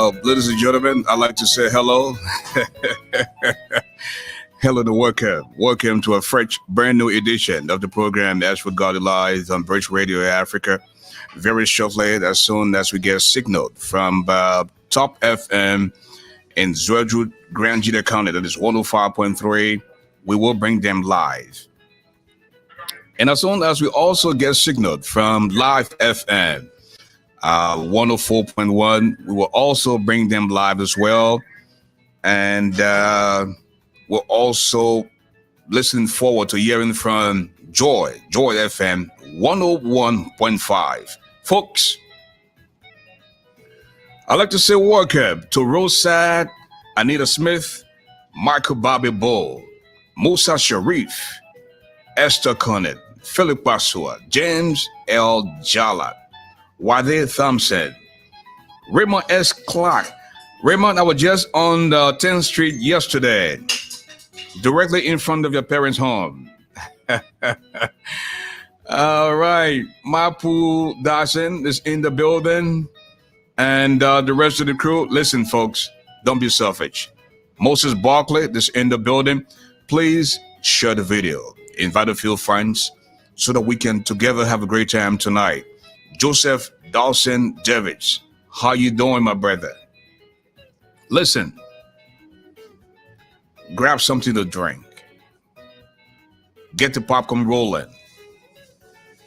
Ladies and gentlemen, I'd like to say hello. Hello to welcome. Welcome to a fresh, brand new edition of the program Ashford Garley Live on Bridge Radio Africa. Very shortly, as soon as we get signal from Top FM in Zwedru, Grand Gita County, that is 105.3, we will bring them live. And as soon as we also get signaled from Live FM, 104.1, we will also bring them live as well. And we're also listening forward to hearing from Joy FM 101.5. Folks, I'd like to say welcome to Rosad, Anita Smith, Michael Bobby Bull, Musa Sharif, Esther Conant, Philip Pasua, James L. Jala, Wade Thompson, Raymond S. Clark. Raymond, I was just on 10th Street yesterday, directly in front of your parents' home. All right, Mapu Dawson is in the building, and the rest of the crew. Listen, folks, don't be selfish. Moses Barkley is in the building. Please share the video. Invite a few friends so that we can together have a great time tonight. Joseph Dawson Davids, how you doing, my brother? Listen, grab something to drink. Get the popcorn rolling.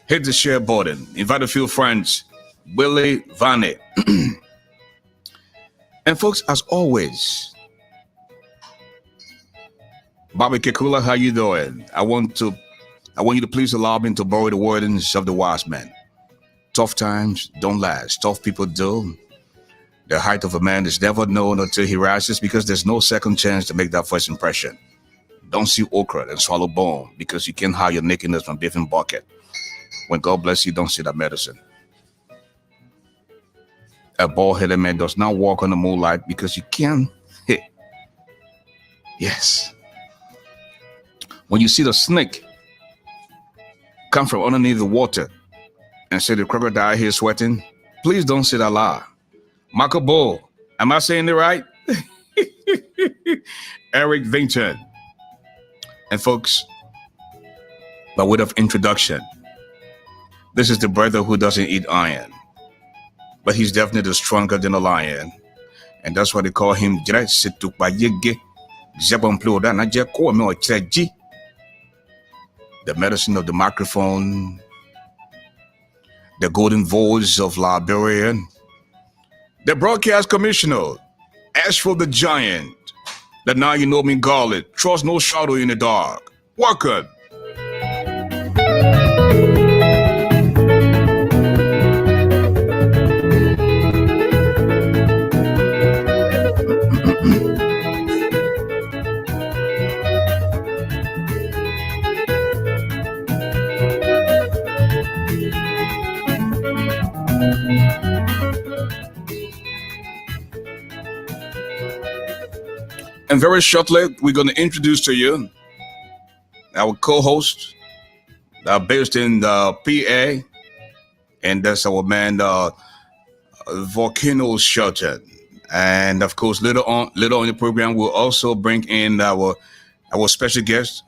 Hit the share button. Invite a few friends. Willie Vane. And folks, as always, Bobby Kekula, how you doing? I want you to please allow me to borrow the wordings of the wise man. Tough times don't last. Tough people do. The height of a man is never known until he rises, because there's no second chance to make that first impression. Don't see okra and swallow bone, because you can't hide your nakedness from beef and bucket. When God bless you, don't see that medicine. A bald-headed man does not walk on the moonlight, because you can hit. Yes. When you see the snake come from underneath the water and say the crocodile here sweating, please don't say that aloud. Michael Bull, am I saying it right? Eric Vinton. And folks, by way of introduction, this is the brother who doesn't eat iron, but he's definitely stronger than a lion. And that's why they call him the medicine of the microphone, the golden voice of Liberia, the broadcast commissioner, Ashford the Giant, that now you know me, Garley, trust no shadow in the dark. Welcome. And very shortly, we're going to introduce to you our co-host, based in PA, and that's our man, VOLCANO SHELTON. And of course, later on in the program, we'll also bring in our special guest,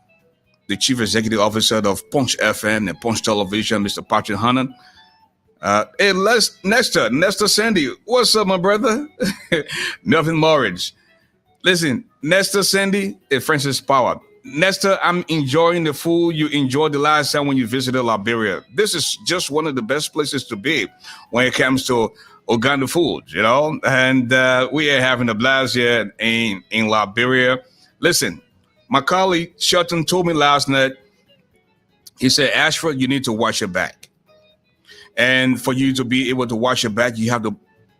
the Chief Executive Officer of Punch FM and Punch Television, Mr. Patrick Honnah. Hey, Nestor Sandy, what's up, my brother? Nothing Morris. Listen, Nestor Sandy and Francis Power. Nestor, I'm enjoying the food you enjoyed the last time when you visited Liberia. This is just one of the best places to be when it comes to Uganda food, you know? And we are having a blast here in Liberia. Listen, my colleague Shelton told me last night, he said, Ashford, you need to watch your back. And for you to be able to watch your back, you have to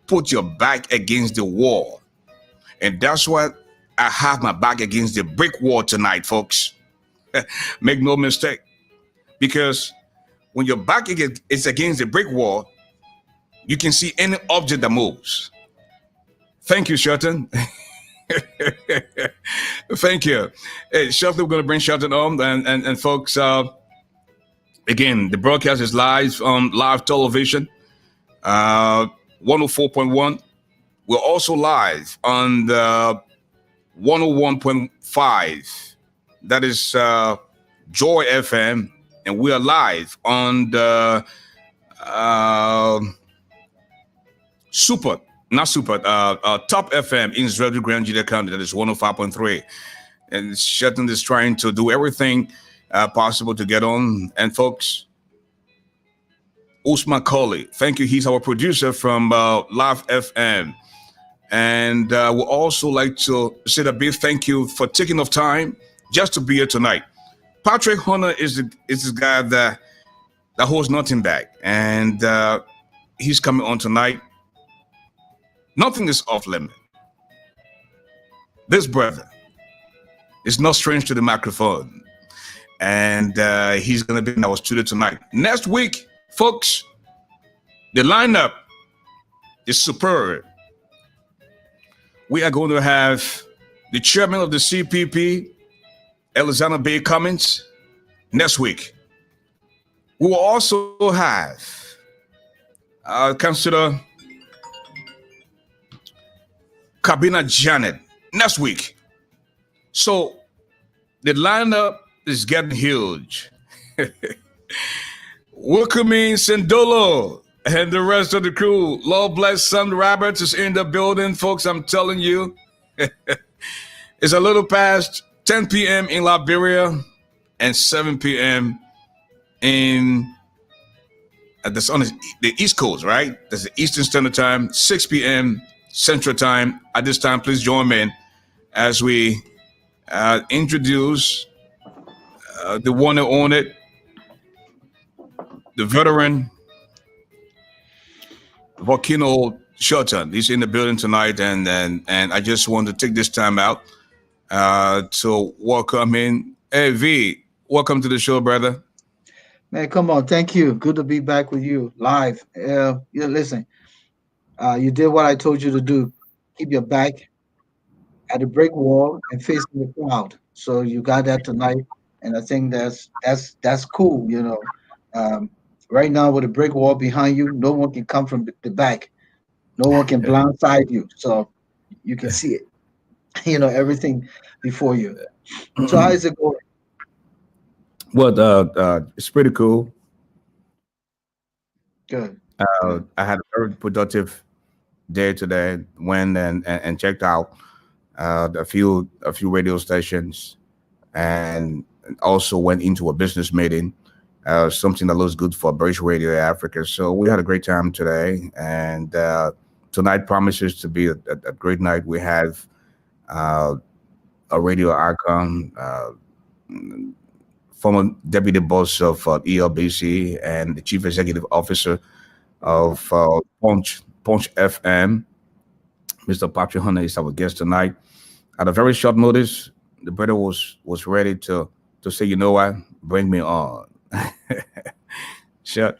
put your back against the wall. And that's why I have my back against the brick wall tonight, folks. Make no mistake. Because when your back is against the brick wall, you can see any object that moves. Thank you, Shelton. Thank you. Hey, Shelton, we're going to bring Shelton on. And folks, again, the broadcast is live on live television, 104.1. We're also live on the 101.5. That is Joy FM. And we are live on the Super, not Super, Top FM in Israel Grand Judea County. That is 105.3. And Shelton is trying to do everything possible to get on. And folks, Usman Kohli, thank you. He's our producer from Live FM. And we'd also like to say a big thank you for taking off time just to be here tonight. Patrick Honnah is this guy that holds nothing back. And he's coming on tonight. Nothing is off limit. This brother is not strange to the microphone. And he's going to be in our studio tonight. Next week, folks, the lineup is superb. We are going to have the chairman of the CPP, Alexander Bay Cummins, next week. We will also have Councillor Kabina Janet next week. So the lineup is getting huge. Welcoming Sindolo and the rest of the crew. Lord bless Sam Roberts is in the building, folks. I'm telling you, it's a little past 10 p.m. in Liberia and 7 p.m. in that's on the East Coast, right? That's the Eastern Standard Time, 6 p.m. Central Time. At this time, please join me as we introduce the one that owned it, the veteran Volcano Shelton. He's in the building tonight, and I just want to take this time out to welcome in. Hey V, welcome to the show, brother. Man, come on, thank you. Good to be back with you live. Listen, you did what I told you to do. Keep your back at the brick wall and facing the crowd. So you got that tonight, and I think that's cool. Right now with a brick wall behind you, no one can come from the back. No one can blindside you, so you can see it. Everything before you. So how is it going? Well, it's pretty cool. Good. I had a very productive day today. Went and checked out a few radio stations, and also went into a business meeting. Something that looks good for British Radio Africa. So we had a great time today, and tonight promises to be a great night. We have a radio icon, former deputy boss of ELBC and the chief executive officer of Punch FM, Mr. Patrick Honnah is our guest tonight. At a very short notice, the brother was ready to say, you know what, bring me on. Sure.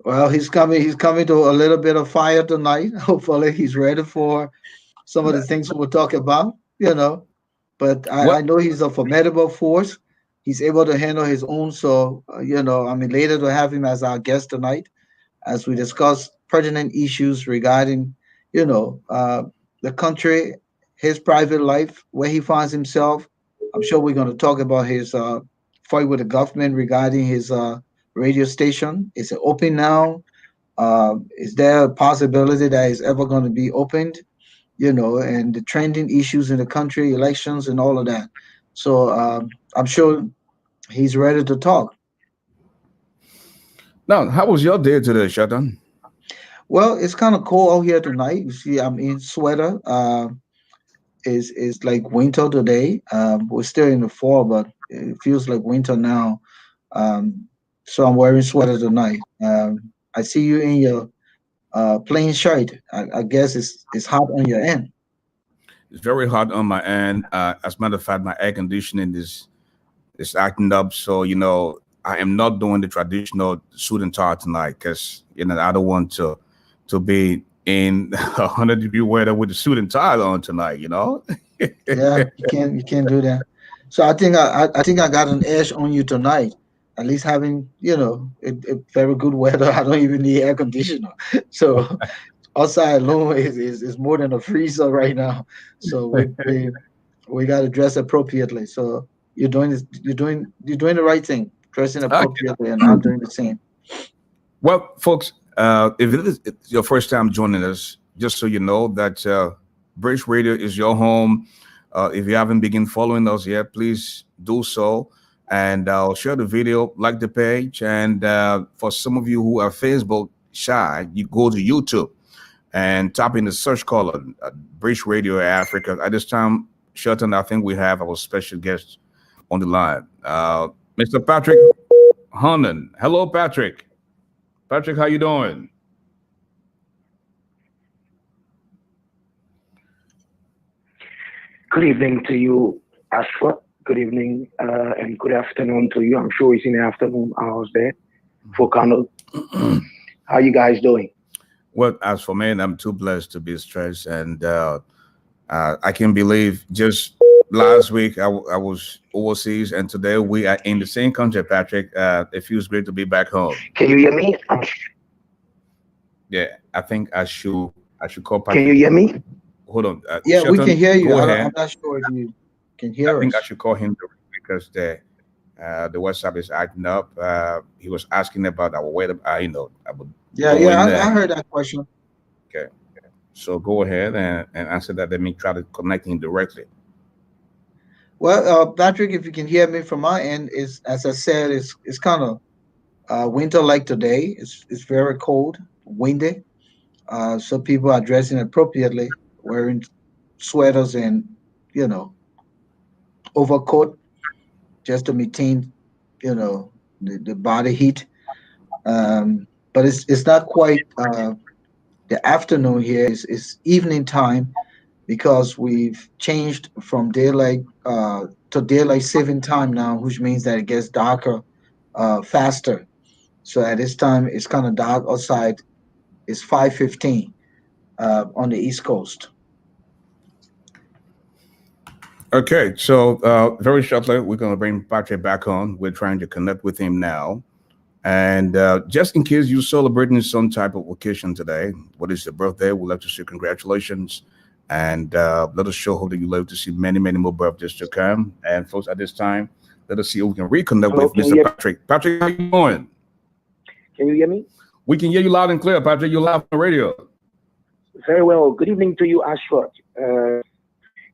Well, he's coming to a little bit of fire tonight. Hopefully he's ready for some of the things we'll talk about, But I know he's a formidable force. He's able to handle his own. So, I'm elated to have him as our guest tonight as we discuss pertinent issues regarding, the country, his private life, where he finds himself. I'm sure we're going to talk about his fight with the government regarding his radio station. Is it open now? Is there a possibility that it's ever going to be opened? And the trending issues in the country, elections and all of that. So I'm sure he's ready to talk. Now, how was your day today, Shelton? Well, it's kind of cold out here tonight. You see, I'm in sweater. It's like winter today. We're still in the fall, but it feels like winter now. So I'm wearing sweater tonight. I see you in your plain shirt. I guess it's hot on your end. It's very hot on my end. As a matter of fact, my air conditioning is acting up. So, I am not doing the traditional suit and tie tonight because, I don't want to be in 100-degree weather with the suit and tie on tonight, Yeah, you can't do that. So I think I got an edge on you tonight. At least having, a very good weather. I don't even need air conditioner. So outside alone is more than a freezer right now. So we got to dress appropriately. So you're doing the right thing, dressing Okay. appropriately, and I'm doing the same. Well, folks, if it is your first time joining us, just so you know that British Radio is your home. If you haven't begun following us yet, please do so. And I'll share the video, like the page. And for some of you who are Facebook shy, you go to YouTube and type in the search column, British Radio Africa. At this time, Shelton, I think we have our special guest on the line, Mr. Patrick Honnah. Hello, Patrick. Patrick, how you doing? Good evening to you, Ashford. Good evening and good afternoon to you. I'm sure it's in the afternoon hours there. Volcano. How you guys doing? Well, as for me, I'm too blessed to be stressed, and I can believe just last week I was overseas, and today we are in the same country, Patrick. It feels great to be back home. Can you hear me? Yeah, I think I should call Can you Patrick. hear me? Hold on, Yeah, we can Shelton, hear you. go I'm ahead. not sure if you can I hear think I us. should call him because the WhatsApp is acting up. He was asking about our weather. I would Yeah, go yeah, in I there. heard that question. Okay, so go ahead and answer that. Let me try to connect him directly. Well, Patrick, if you can hear me from my end, is as I said, it's kind of winter like today. It's very cold, windy. So people are dressing appropriately, wearing sweaters and you know overcoat just to maintain the body heat. But it's not quite the afternoon here. It's evening time because we've changed from daylight to daylight saving time now, which means that it gets darker faster. So at this time, it's kind of dark outside. It's 5:15 on the East Coast. Okay, so very shortly we're going to bring Patrick back on. We're trying to connect with him now. And just in case you're celebrating some type of occasion today, what is your birthday? We'd like to say congratulations. And let us show hope that you live to see many, many more birthdays to come. And folks, at this time, let us see if we can reconnect Hello, with can you Mr. hear Patrick. Patrick, how you doing? can you hear me? We can hear you loud and clear, Patrick. You're live on the radio. Very well. Good evening to you, Ashford.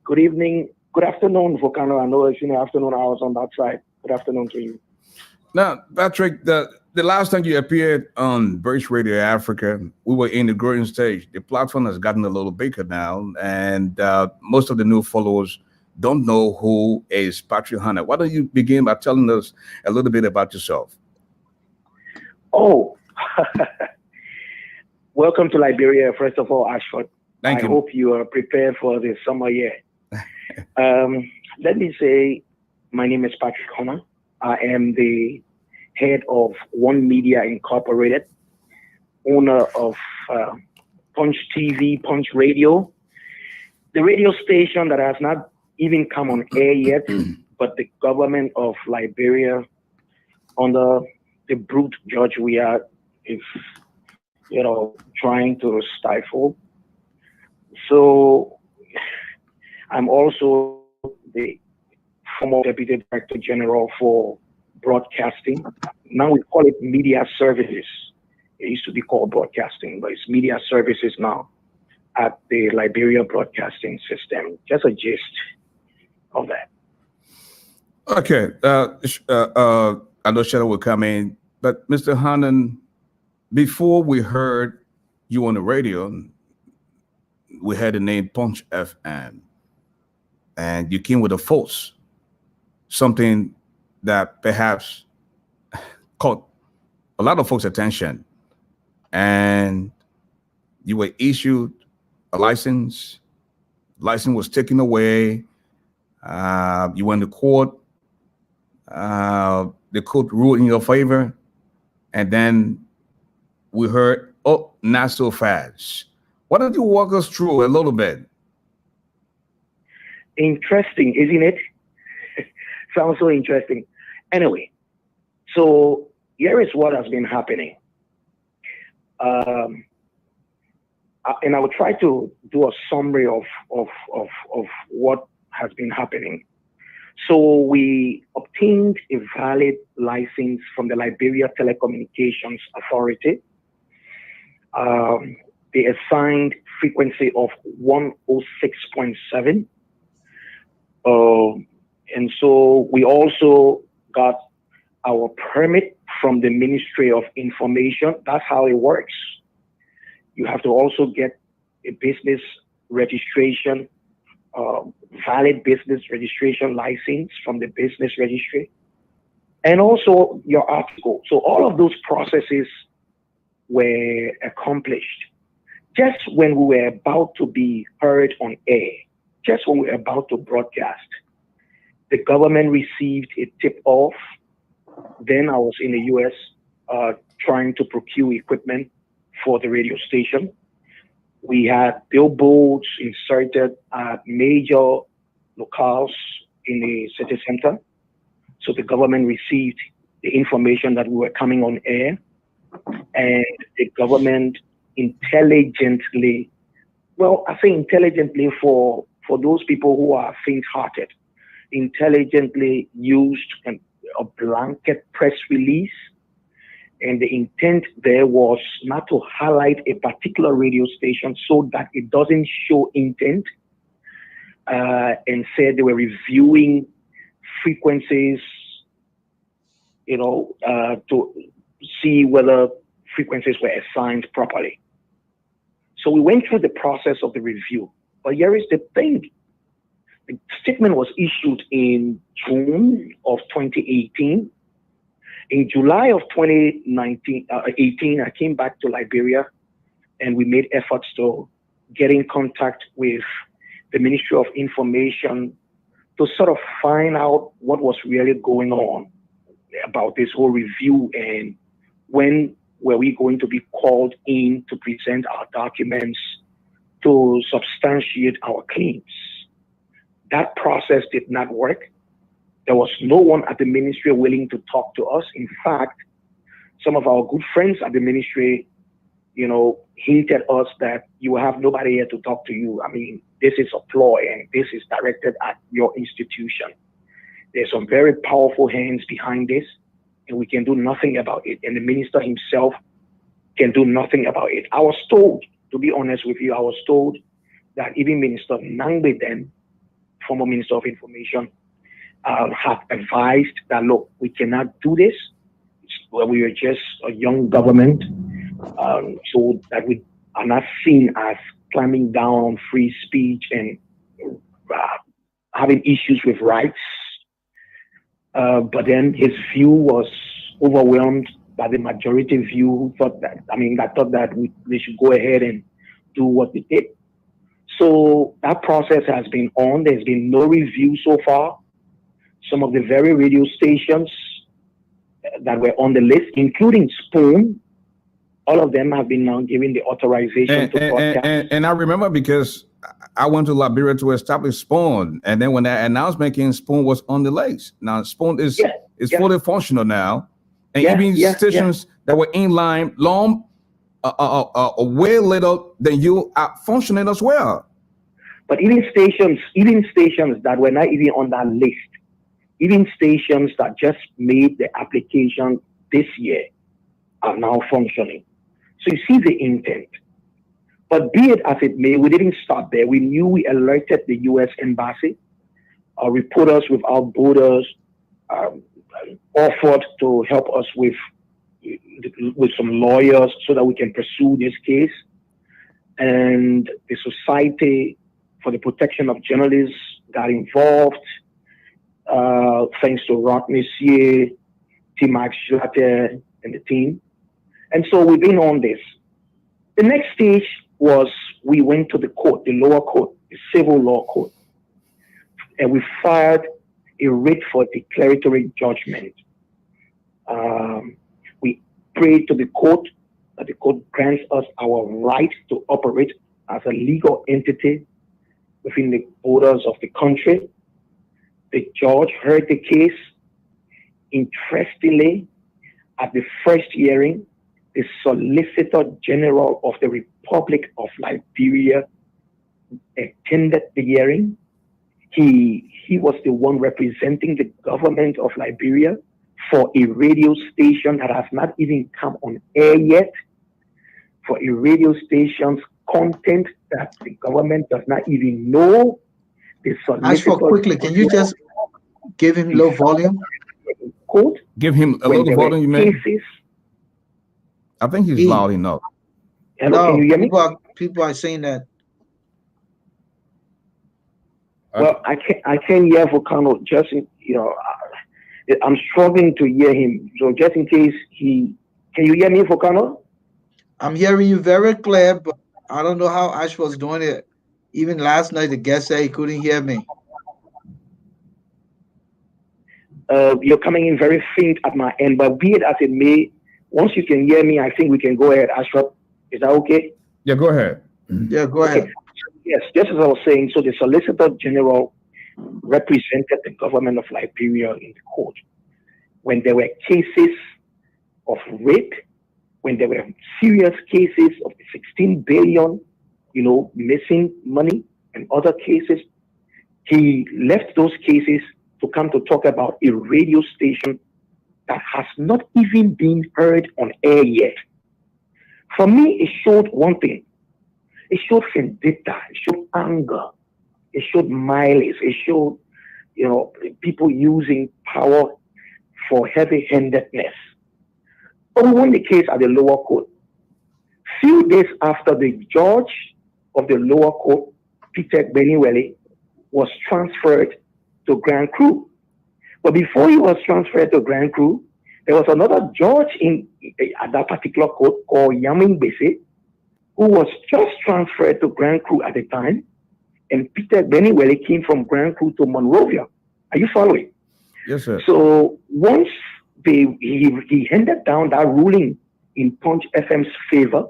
Good evening. Good afternoon, Volcano. I know it's in the afternoon hours on that side. Good afternoon to you. Now, Patrick, the last time you appeared on British Radio Africa, we were in the growing stage. The platform has gotten a little bigger now, and most of the new followers don't know who is Patrick Honnah. Why don't you begin by telling us a little bit about yourself? Oh, welcome to Liberia, first of all, Ashford. Thank I you. hope you are prepared for the summer year. Let me say, my name is Patrick Honnah. I am the head of One Media Incorporated, owner of Punch TV, Punch Radio, the radio station that has not even come on air yet, but the government of Liberia, under the brute judge we are, is trying to stifle. So I'm also the former Deputy Director General for Broadcasting. Now we call it Media Services. It used to be called Broadcasting, but it's Media Services now at the Liberia Broadcasting System. Just a gist of that. Okay. I know Shadow will come in, but Mr. Honnah, before we heard you on the radio, we had the name Punch FM, and you came with a false, something that perhaps caught a lot of folks' attention, and you were issued a license. License was taken away. You went to court. The court ruled in your favor, and then we heard, oh, not so fast. Why don't you walk us through a little bit? Interesting, isn't it? Sounds so interesting. Anyway, so here is what has been happening. and I will try to do a summary of what has been happening. So we obtained a valid license from the Liberia Telecommunications Authority. They assigned frequency of 106.7. And so we also got our permit from the Ministry of Information. That's how it works. You have to also get a business registration, valid business registration license from the business registry, and also your article. So all of those processes were accomplished. Just when we were about to be heard on air, just when we were about to broadcast, the government received a tip-off. Then I was in the US trying to procure equipment for the radio station. We had billboards inserted at major locales in the city center. So the government received the information that we were coming on air, and the government intelligently, well, I say intelligently for those people who are faint-hearted, intelligently used a blanket press release. And the intent there was not to highlight a particular radio station so that it doesn't show intent, and said they were reviewing frequencies, to see whether frequencies were assigned properly. So we went through the process of the review. But here is the thing. The statement was issued in June of 2018. In July of 2018, I came back to Liberia, and we made efforts to get in contact with the Ministry of Information to sort of find out what was really going on about this whole review, and when were we going to be called in to present our documents to substantiate our claims. That process did not work. There was no one at the ministry willing to talk to us. In fact, some of our good friends at the ministry, hinted us that you have nobody here to talk to you. I mean, this is a ploy, and this is directed at your institution. There's some very powerful hands behind this, and we can do nothing about it. And the minister himself can do nothing about it. I was told, to be honest with you, I was told that even Minister Nangbe then, former Minister of Information, have advised that, look, we cannot do this. We are just a young government, so that we are not seen as clamping down on free speech and having issues with rights. But then his view was overwhelmed by the majority view, who thought that, they should go ahead and do what they did. So that process has been on. There's been no review so far. Some of the very radio stations that were on the list, including Spoon, all of them have been now given the authorization to broadcast. And I remember because I went to Liberia to establish Spoon, and then when that announcement came, Spoon was on the list. Now Spoon is fully functional now, and even stations that were in line long, way later than you are functioning as well. But even stations that were not even on that list, even stations that just made the application this year, are now functioning. So you see the intent. But be it as it may, we didn't stop there. We knew we alerted the U.S. Embassy. Reporters Without Borders offered to help us with some lawyers so that we can pursue this case. And the Society for the Protection of Journalists got involved, thanks to Rock Messier, T-Max Schlatter, and the team. And so we've been on this. The next stage was we went to the court, the lower court, the civil law court, and we filed a writ for declaratory judgment. We prayed to the court that the court grants us our right to operate as a legal entity within the borders of the country. The judge heard the case. Interestingly, at the first hearing, the Solicitor General of the Republic of Liberia attended the hearing. He was the one representing the government of Liberia for a radio station that has not even come on air yet, for a radio station's content that the government does not even know. The Ashford, quickly, can you just give him low volume? Quote, Give him a little volume, you mean? I think he's loud enough. Hello, No, can you hear me? people are saying that. Well, I can't hear Volcano. Just I'm struggling to hear him. So just in case can you hear me, Volcano? I'm hearing you very clear, but I don't know how Ash was doing it. Even last night, the guest said he couldn't hear me. You're coming in very faint at my end, but be it as it may, once you can hear me, I think we can go ahead, Ashraf. Is that okay? Yeah, go ahead. Yeah, go ahead. Yes, just as I was saying, so the Solicitor General represented the government of Liberia in the court when there were cases of rape, when there were serious cases of 16 billion, missing money and other cases. He left those cases to come to talk about a radio station that has not even been heard on air yet. For me, it showed one thing. It showed vendetta, it showed anger, it showed malice, it showed, people using power for heavy-handedness. But we won the case at the lower court. Few days after, the judge of the lower court, Peter Beniwele, was transferred to Grand Cru. But before he was transferred to Grand Cru, there was another judge at that particular court called Yamin Bese, who was just transferred to Grand Cru at the time, and Peter Beniwele came from Grand Cru to Monrovia. Are you following? Yes, sir. So once he handed down that ruling in Punch FM's favor,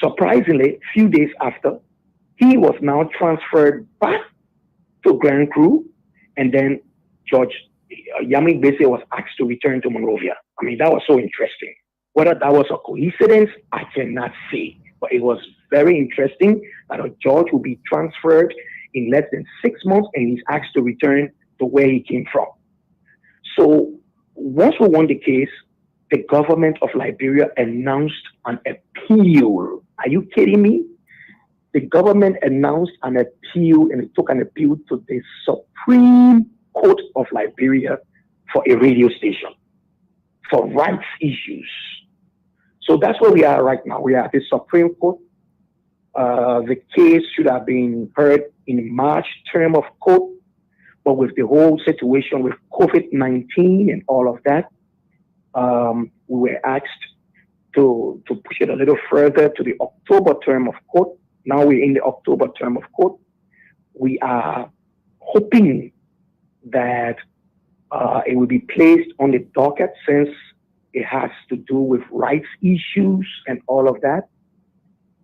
surprisingly, a few days after, he was now transferred back to Grand Cru, and then Judge Yami Bese was asked to return to Monrovia. I mean, that was so interesting. Whether that was a coincidence, I cannot say. But it was very interesting that a judge will be transferred in less than 6 months and he's asked to return to where he came from. So once we won the case, the government of Liberia announced an appeal. Are you kidding me? The government announced an appeal, and it took an appeal to the Supreme Court of Liberia for a radio station for rights issues. So that's where we are right now. We are at the Supreme Court. The case should have been heard in March term of court, but with the whole situation with COVID-19 and all of that, we were asked to push it a little further to the October term of court. Now we're in the October term of court. We are hoping that it will be placed on the docket, since it has to do with rights issues and all of that.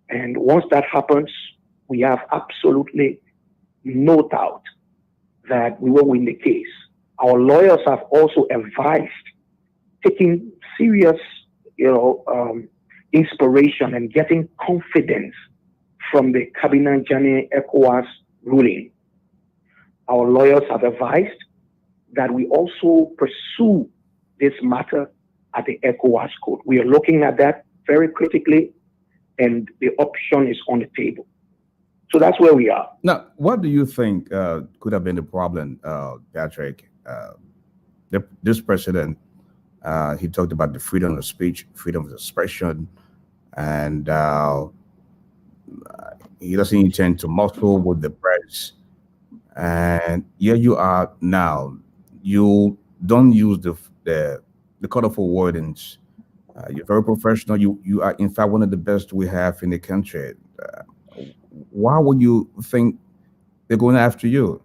And once that happens, we have absolutely no doubt that we will win the case. Our lawyers have also advised taking serious, inspiration and getting confidence from the Cabinet Jane ECOWAS ruling. Our lawyers have advised that we also pursue this matter at the ECOWAS court. We are looking at that very critically, and the option is on the table. So that's where we are. Now, what do you think could have been the problem, Patrick? This president, he talked about the freedom of speech, freedom of expression, and he doesn't intend to muscle with the press. And here you are now. You don't use the colorful wordings. You're very professional. You are, in fact, one of the best we have in the country. Why would you think they're going after you?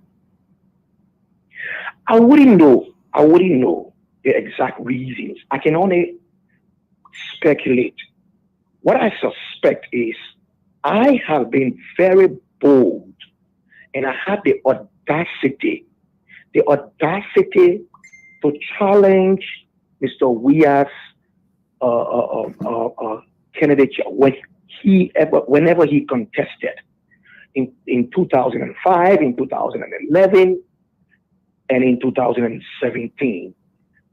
I wouldn't know the exact reasons. I can only speculate. What I suspect is I have been very bold, and I had the audacity to challenge Mr. Weah's candidature whenever he contested in 2005, in 2011, and in 2017.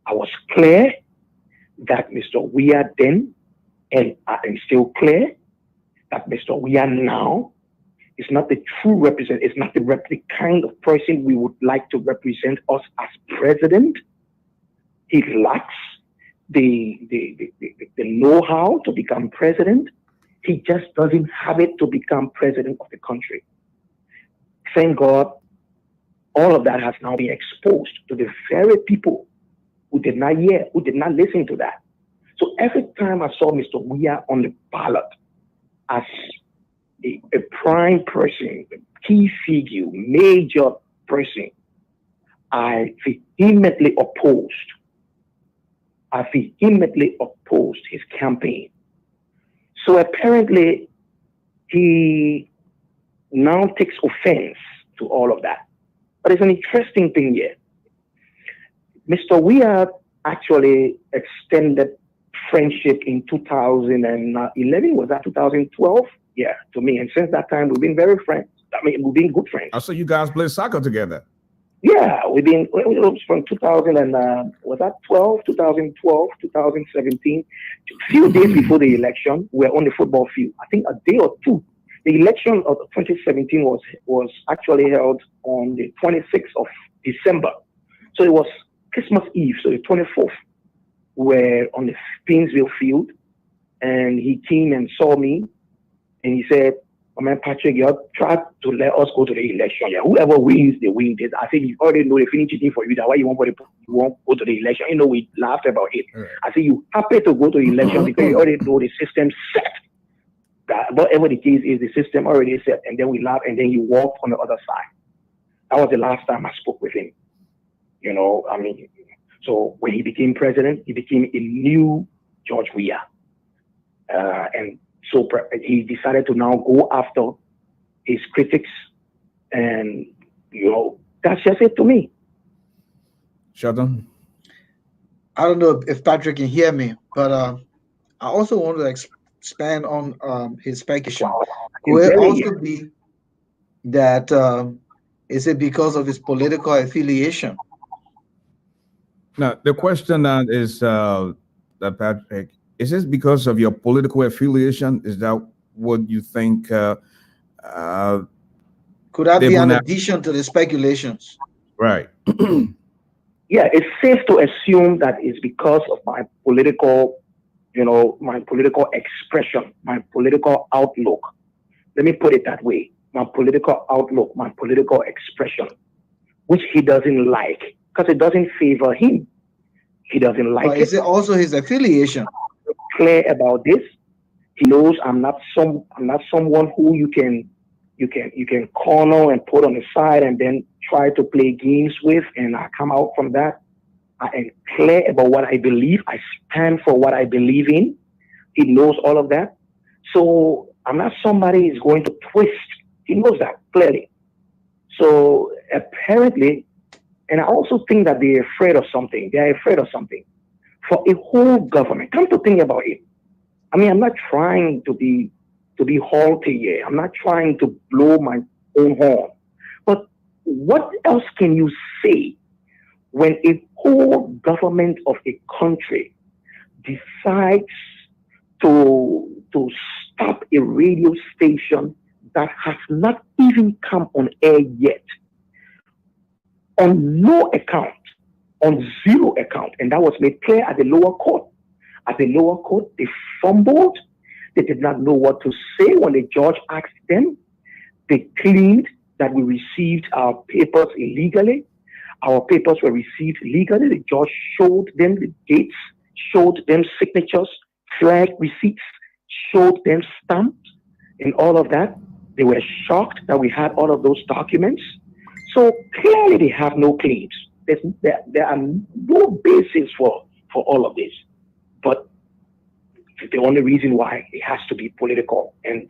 I was clear that Mr. Weah then, and I am still clear that Mr. Weah now is not the true representative, is not the kind of person we would like to represent us as president. He lacks the know-how to become president. He just doesn't have it to become president of the country. Thank God, all of that has now been exposed to the very people who did not hear, who did not listen to that. So every time I saw Mr. Weah on the ballot as a prime person, a key figure, major person, I vehemently opposed his campaign. So apparently, he now takes offense to all of that. But it's an interesting thing here. Mr. Weah actually extended friendship in 2011. Was that 2012? Yeah, to me. And since that time, we've been very friends. I mean, we've been good friends. I saw you guys play soccer together. Yeah, we've been from 2000 and was that 2012, 2017. A few days before the election, we were on the football field. I think a day or two. The election of 2017 was actually held on the 26th of December. So it was Christmas Eve, so the 24th. We were on the Painesville field, and he came and saw me, and he said, "Oh man, Patrick, you tried to let us go to the election. Yeah, whoever wins, they win." I said, "You already know they finished cheating for you. That why you won't go to the election." You know, we laughed about it. Right. I said, "You happy to go to the election because you already know the system set. Whatever the case is, the system already set." And then we laughed, and then he walked on the other side. That was the last time I spoke with him. You know, I mean, so when he became president, he became a new George Weah. And so he decided to now go after his critics. And, you know, that's just it to me. Sheldon? I don't know if Patrick can hear me, but I also want to expand on his speculation. Could it also be that, is it because of his political affiliation? Now, the question is, that Patrick, is this because of your political affiliation? Is that what you think? Could that be an addition to the speculations? Right. Yeah, it's safe to assume that it's because of my political, my political expression, my political outlook. Let me put it that way. My political outlook, my political expression, which he doesn't like because it doesn't favor him. He doesn't like it. Is it also his affiliation? Clear about this. He knows I'm not someone who you can corner and put on the side and then try to play games with, and I come out from that. I am clear about what I believe. I stand for what I believe in. He knows all of that. So I'm not somebody who's going to twist. He knows that clearly. So apparently, and I also think that they're afraid of something. They're afraid of something. For a whole government, come to think about it. I mean, I'm not trying to be haughty here. I'm not trying to blow my own horn. But what else can you say when a whole government of a country decides to stop a radio station that has not even come on air yet, on no account, on zero account, and that was made clear at the lower court. At the lower court, they fumbled. They did not know what to say when the judge asked them. They claimed that we received our papers illegally. Our papers were received legally. The judge showed them the dates, showed them signatures, flag receipts, showed them stamps, and all of that. They were shocked that we had all of those documents. So clearly they have no claims. There are no basis for all of this. But the only reason why it has to be political and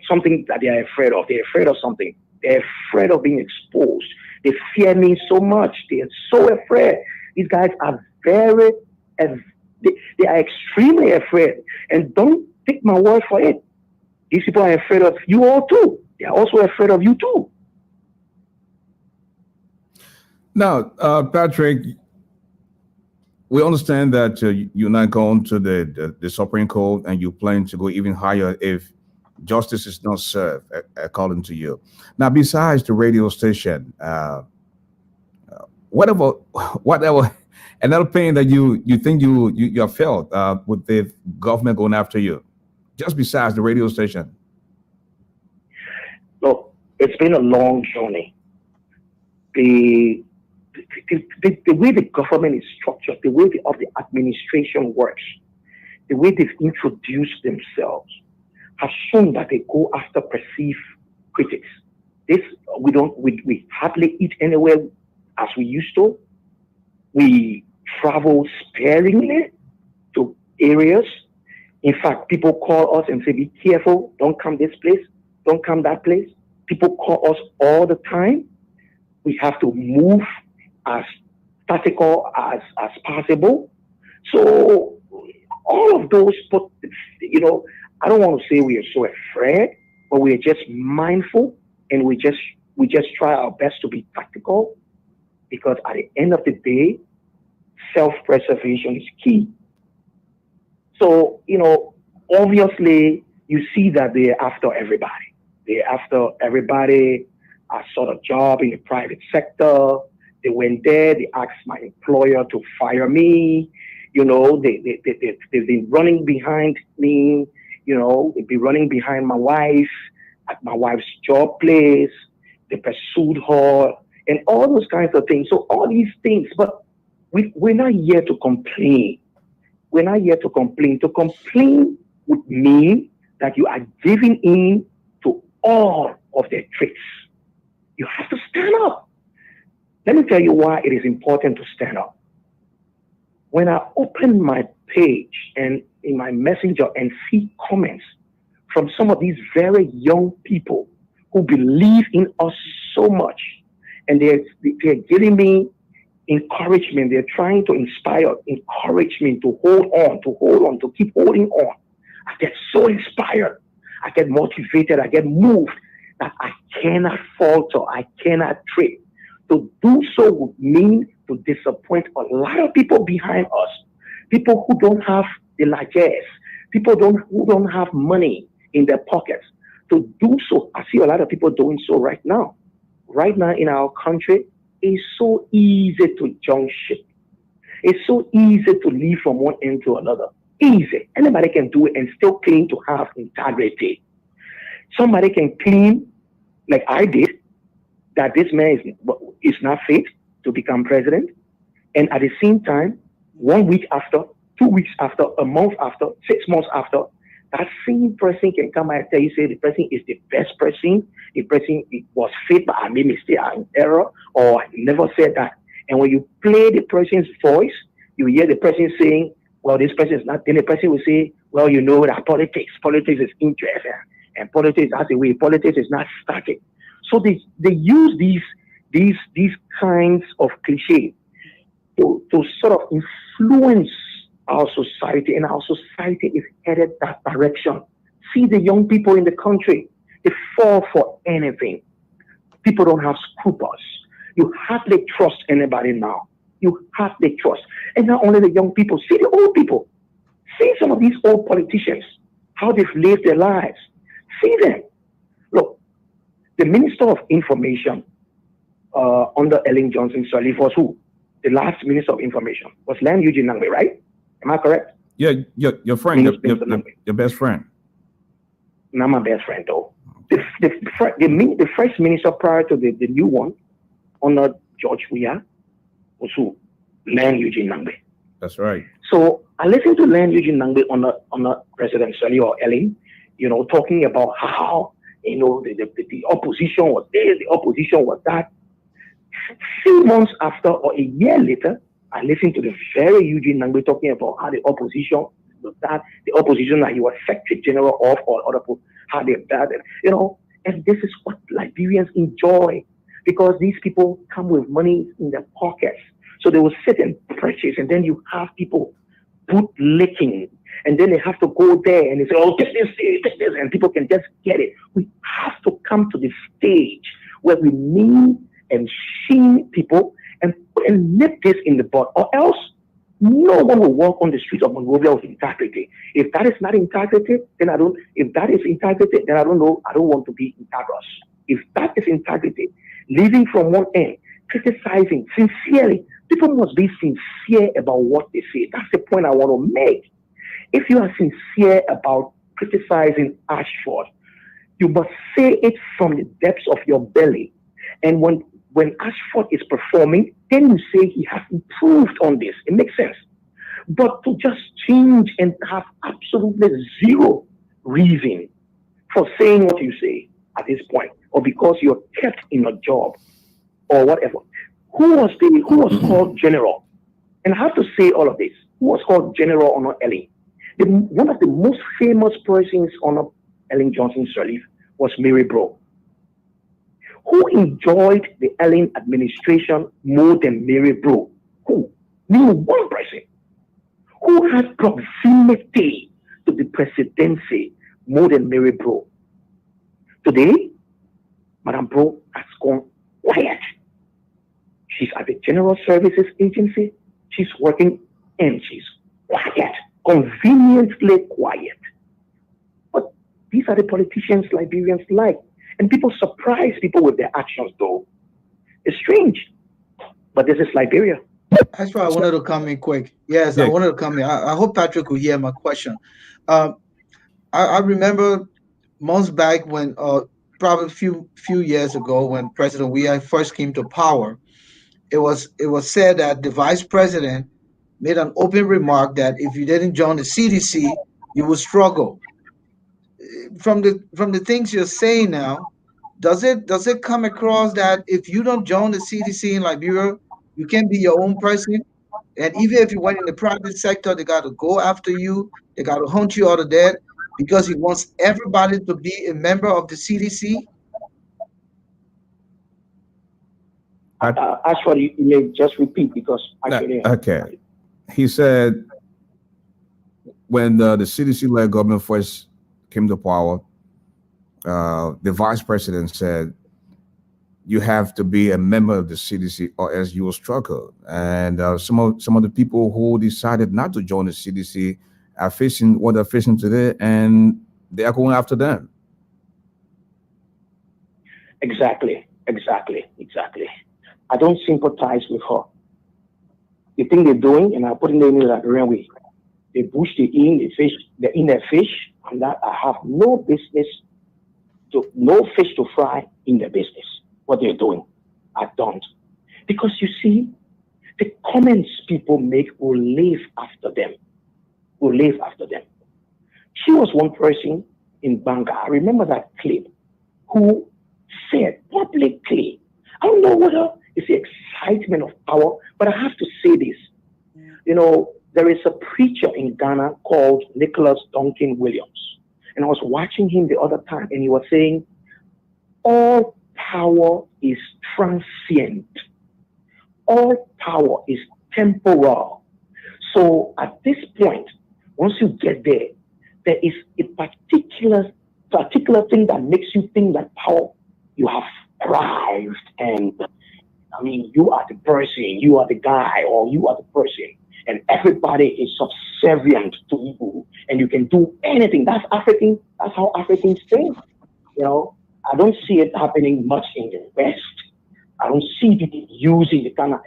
something that they are afraid of. They're afraid of something. They're afraid of being exposed. They fear me so much. They are so afraid. These guys are very They are extremely afraid. And don't take my word for it. These people are afraid of you all too. They are also afraid of you too. Now, Patrick, we understand that you're not going to the Supreme Court, and you plan to go even higher if justice is not served, according to you. Now, besides the radio station, whatever, another pain that you think you have felt with the government going after you, just besides the radio station? Look, it's been a long journey. The way the government is structured, the way the administration works, the way they've introduced themselves, has shown that they go after perceived critics. We hardly eat anywhere as we used to. We travel sparingly to areas. In fact, people call us and say, be careful, don't come this place, don't come that place. People call us all the time. We have to move as tactical as possible. So all of those, I don't want to say we are so afraid, but we are just mindful, and we just try our best to be tactical, because at the end of the day, self-preservation is key. So, obviously you see that they're after everybody. They're after everybody. I sought a job in the private sector. They went there, they asked my employer to fire me. They've been running behind me. They've been running behind my wife at my wife's job place. They pursued her and all those kinds of things. So all these things, but we're not here to complain. We're not here to complain. To complain would mean that you are giving in to all of their tricks. You have to stand up. Let me tell you why it is important to stand up. When I open my page and in my messenger and see comments from some of these very young people who believe in us so much, and they're giving me encouragement, they're trying to encourage me to hold on, to keep holding on. I get so inspired. I get motivated. I get moved that I cannot falter. I cannot trip. To do so would mean to disappoint a lot of people behind us, people who don't have the largesse, people who don't have money in their pockets. To do so, I see a lot of people doing so right now. Right now in our country, it's so easy to jump ship. It's so easy to leave from one end to another. Easy. Anybody can do it and still claim to have integrity. Somebody can claim, like I did, that this man is not fit to become president. And at the same time, 1 week after, 2 weeks after, a month after, 6 months after, that same person can come and tell you, say the person is the best person, the person was fit, but I made mistake, I'm in error, or I never said that. And when you play the person's voice, you hear the person saying, well, this person is not, then the person will say, well, that politics is interest, and politics, as a way, politics is not static. So they use these kinds of cliches to sort of influence our society, and our society is headed that direction. See the young people in the country, they fall for anything. People don't have scruples. You hardly trust anybody now. You hardly trust. And not only the young people, see the old people. See some of these old politicians, how they've lived their lives. See them. Look, the Minister of Information under Ellen Johnson Sirleaf was who? The last Minister of Information was Len Eugene Nangbe, right? Am I correct? Yeah, your friend, your best friend. Not my best friend, though. The first minister prior to the new one, under George Weah, was who? Len Eugene Nangbe. That's right. So I listened to Len Eugene Nangbe on President Sirleaf or Ellen, talking about how, the opposition was this, the opposition was that. A few months after, or a year later, I listened to the very Eugene Nangbe talking about how the opposition was that, the opposition that he was Secretary General of, or other people, how they've done it, and this is what Liberians enjoy, because these people come with money in their pockets. So they will sit and purchase, and then you have people bootlicking, and then they have to go there and they say, oh, take this, and people can just get it. We have to come to the stage where we mean and shame people and nip this in the bud, or else no one will walk on the streets of Monrovia with integrity. If that is not integrity, then if that is integrity, then I don't know. I don't want to be integrous. If that is integrity, living from one end, criticizing sincerely, people must be sincere about what they say. That's the point I want to make. If you are sincere about criticizing Ashford, you must say it from the depths of your belly. And when Ashford is performing, then you say he has improved on this. It makes sense. But to just change and have absolutely zero reason for saying what you say at this point, or because you're kept in a job or whatever. Who was called general? And I have to say all of this. Who was called General Honnah Ellen? One of the most famous persons on Ellen Johnson's relief was Mary Bro. Who enjoyed the Ellen administration more than Mary Bro? Who? Name one person. Who had proximity to the presidency more than Mary Bro? Today, Madam Bro has gone quiet. She's at the General Services Agency. She's working and she's quiet, conveniently quiet. But these are the politicians Liberians like. And people surprise people with their actions, though. It's strange. But this is Liberia. That's why I wanted to come in quick. Yes, I wanted to come in. I hope Patrick will hear my question. I remember months back when, probably a few years ago, when President Weah first came to power, it was said that the vice president made an open remark that if you didn't join the CDC, you would struggle. From the things you're saying now, does it come across that if you don't join the CDC in Liberia, you can be your own person? And even if you went in the private sector, they got to go after you. They got to hunt you out of there because he wants everybody to be a member of the CDC. Actually, you may just repeat because okay. He said when the CDC-led government first came to power, the vice president said, you have to be a member of the CDC or else you will struggle. And some of the people who decided not to join the CDC are facing what they're facing today, and they are going after them. Exactly. I don't sympathize with her. The thing they're doing, and I put in the Liberian way, they push the in their fish, and that I have no fish to fry in their business. What they're doing, I don't. Because you see, the comments people make will live after them. She was one person in Banga, I remember that clip, who said publicly, I don't know whether it's the excitement of power, but I have to say this. You know, there is a preacher in Ghana called Nicholas Duncan Williams. And I was watching him the other time, and he was saying, all power is transient. All power is temporal. So at this point, once you get there, there is a particular thing that makes you think that power, you have arrived, and I mean, you are the person, you are the guy, or you are the person, and everybody is subservient to you, and you can do anything. That's African. That's how Africans think. You know, I don't see it happening much in the West. I don't see people using the kind of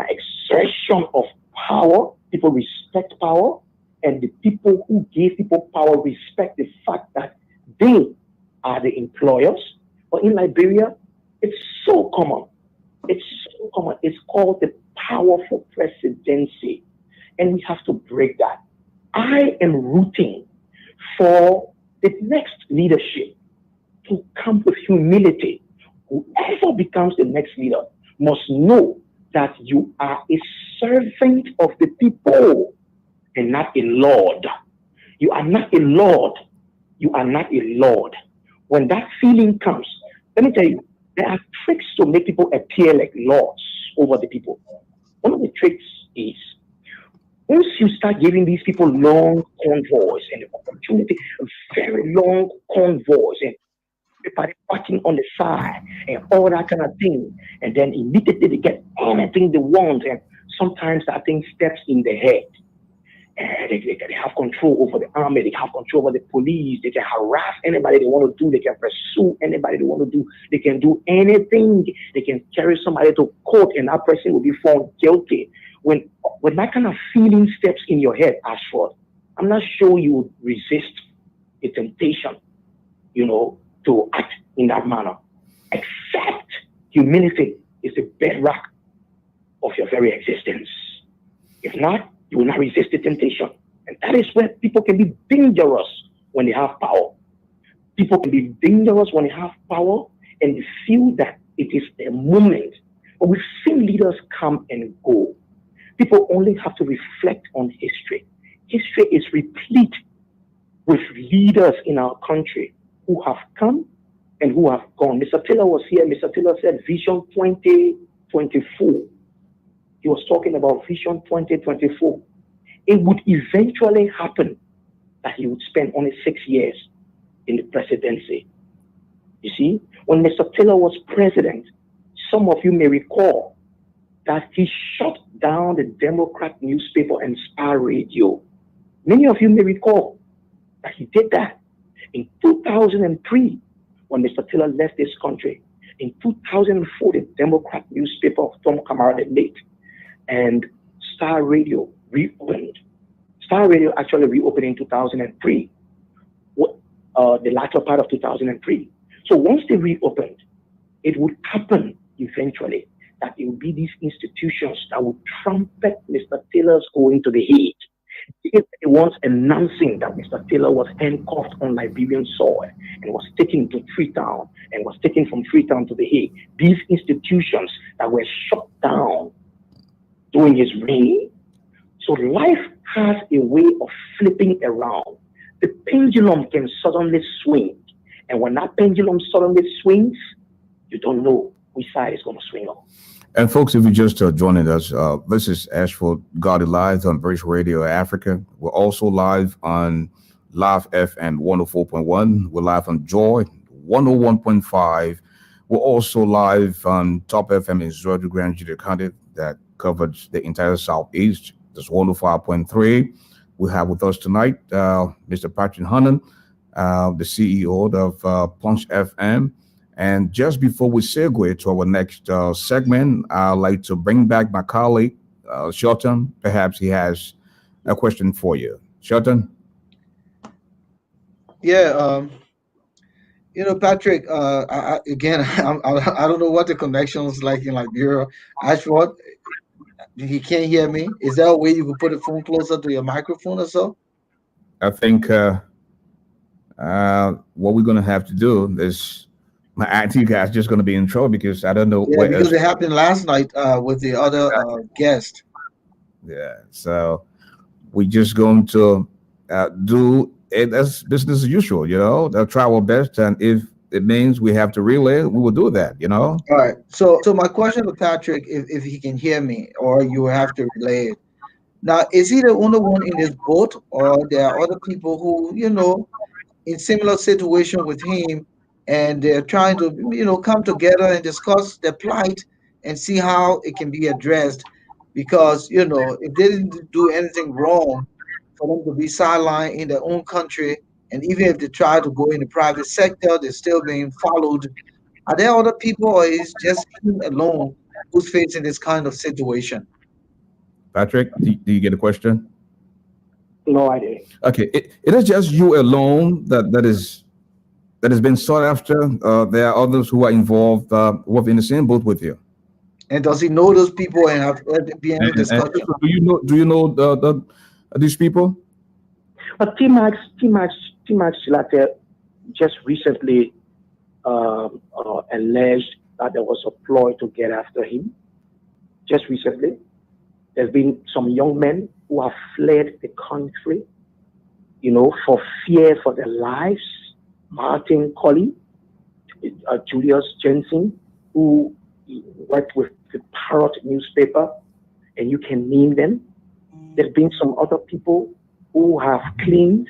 exertion of power. People respect power, and the people who give people power respect the fact that they are the employers. But in Liberia, it's so common. It's called the powerful presidency, and we have to break that. I am rooting for the next leadership to come with humility. Whoever becomes the next leader must know that you are a servant of the people and not a lord. You are not a lord. You are not a lord. When that feeling comes, let me tell you, there are tricks to make people appear like lords over the people. One of the tricks is, you start giving these people long convoys and opportunity, very long convoys, and everybody fighting on the side and all that kind of thing, and then immediately they get anything they want, and sometimes that thing steps in the head. And they have control over the army, they have control over the police, they can harass anybody they want to do, they can pursue anybody they want to do, they can do anything, they can carry somebody to court and that person will be found guilty. When that kind of feeling steps in your head, Ashford, I'm not sure you would resist a temptation, to act in that manner. Except humility is the bedrock of your very existence. If not, you will not resist the temptation. And that is where people can be dangerous when they have power. People can be dangerous when they have power and they feel that it is their moment. But we've seen leaders come and go. People only have to reflect on history. History is replete with leaders in our country who have come and who have gone. Mr. Taylor was here. Mr. Taylor said Vision 2024. He was talking about Vision 2024. It would eventually happen that he would spend only 6 years in the presidency. You see, when Mr. Taylor was president, some of you may recall that he shut down the Democrat newspaper and Star Radio. Many of you may recall that he did that. In 2003, when Mr. Taylor left this country, in 2004, the Democrat newspaper of Tom Kamara, the late, and Star Radio reopened. Star Radio actually reopened in 2003, the latter part of 2003. So once they reopened, it would happen eventually that it would be these institutions that would trumpet Mr. Taylor's going to the Hague. If they once announcing that Mr. Taylor was handcuffed on Liberian soil and was taken to Freetown and was taken from Freetown to the Hague, these institutions that were shut down during his reign. So life has a way of flipping around. The pendulum can suddenly swing. And when that pendulum suddenly swings, you don't know which side is going to swing on. And folks, if you're just joining us, this is Ashford Garley Live on British Radio Africa. We're also live on Live FM 104.1. We're live on Joy 101.5. We're also live on Top FM in Georgia Grand Junior County that covers the entire Southeast. That's 105.3. We have with us tonight Mr. Patrick Honnah, the CEO of Punch FM. And just before we segue to our next segment, I'd like to bring back my colleague, Shelton. Perhaps he has a question for you. Shelton? Yeah, Patrick, I don't know what the connection is like in Liberia. Ashford, he can't hear me. Is there a way you could put the phone closer to your microphone or so? I think what we're going to have to do is my IT guy's just going to be in trouble because I don't know. Yeah, because it happened last night with the other guest. Yeah, so we're just going to do it as business as usual, They'll try our best, and if it means we have to relay, we will do that, All right. So my question to Patrick, if he can hear me, or you have to relay it. Now, is he the only one in this boat, or there are other people who, in similar situation with him, and they're trying to, come together and discuss their plight and see how it can be addressed? Because, if they didn't do anything wrong for them to be sidelined in their own country, and even if they try to go in the private sector, they're still being followed. Are there other people, or is just him alone who's facing this kind of situation? Patrick, do you get a question? No idea. Okay, it is just you alone that has been sought after. There are others who are involved in the same boat with you. And does he know those people and have been in discussion? Do you know these people? But T-Max Chilate just recently alleged that there was a ploy to get after him. Just recently, there's been some young men who have fled the country, for fear for their lives. Martin Colley, Julius Jensen, who worked with the Parrot newspaper, and you can name them. There's been some other people who have claimed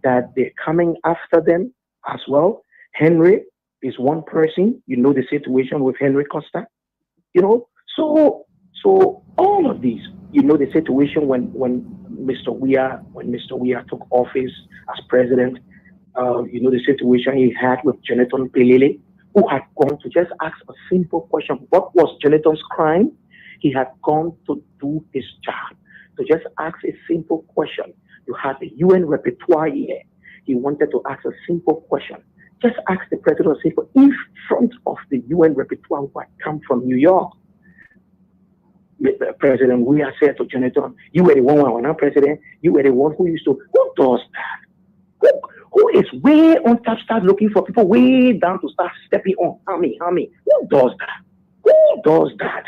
that they're coming after them as well. Henry is one person. You know the situation with Henry Costa. You know, so all of these, you know the situation when Mr. Weah took office as president. You know the situation he had with Jonathan Pelele, who had gone to just ask a simple question: what was Jonathan's crime? He had gone to do his job, to just ask a simple question. You had the UN repertoire here. He wanted to ask a simple question. Just ask the president of simple, in front of the UN repertoire who had come from New York. President Weah said to Jonathan, "You were the one when I'm president. You were the one who used to." Who does that? Who is way on top, start looking for people way down to start stepping on? Army. Who does that? Who does that?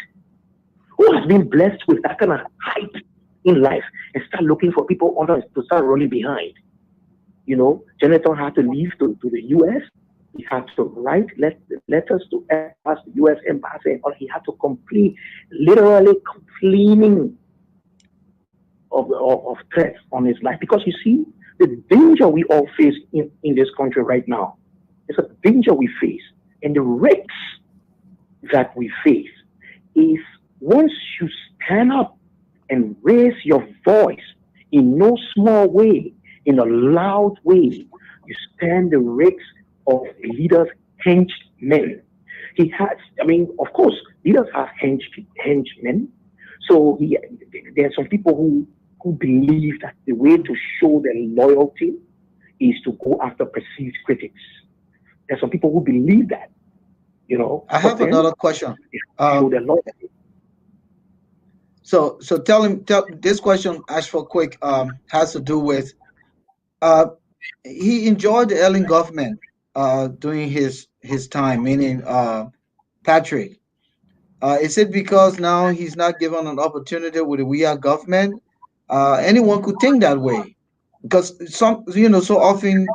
Who has been blessed with that kind of hype in life and start looking for people under to start running behind? You know, Jonathan had to leave to the U.S. He had to write letters to ask the U.S. embassy, and he had to literally complaining of threats on his life. Because you see, the danger we all face in this country right now is a danger we face. And the risks that we face is once you stand up and raise your voice in no small way, in a loud way, you stand the risks of leaders' henchmen. Of course, leaders have henchmen. So there are some people who believe that the way to show their loyalty is to go after perceived critics. There are some people who believe that, you know. I have another question. Show their loyalty. So tell this question, Ashford Quick, has to do with he enjoyed the Ellen government during his time, meaning Patrick. Is it because now he's not given an opportunity with the Weah government? Anyone could think that way, because so often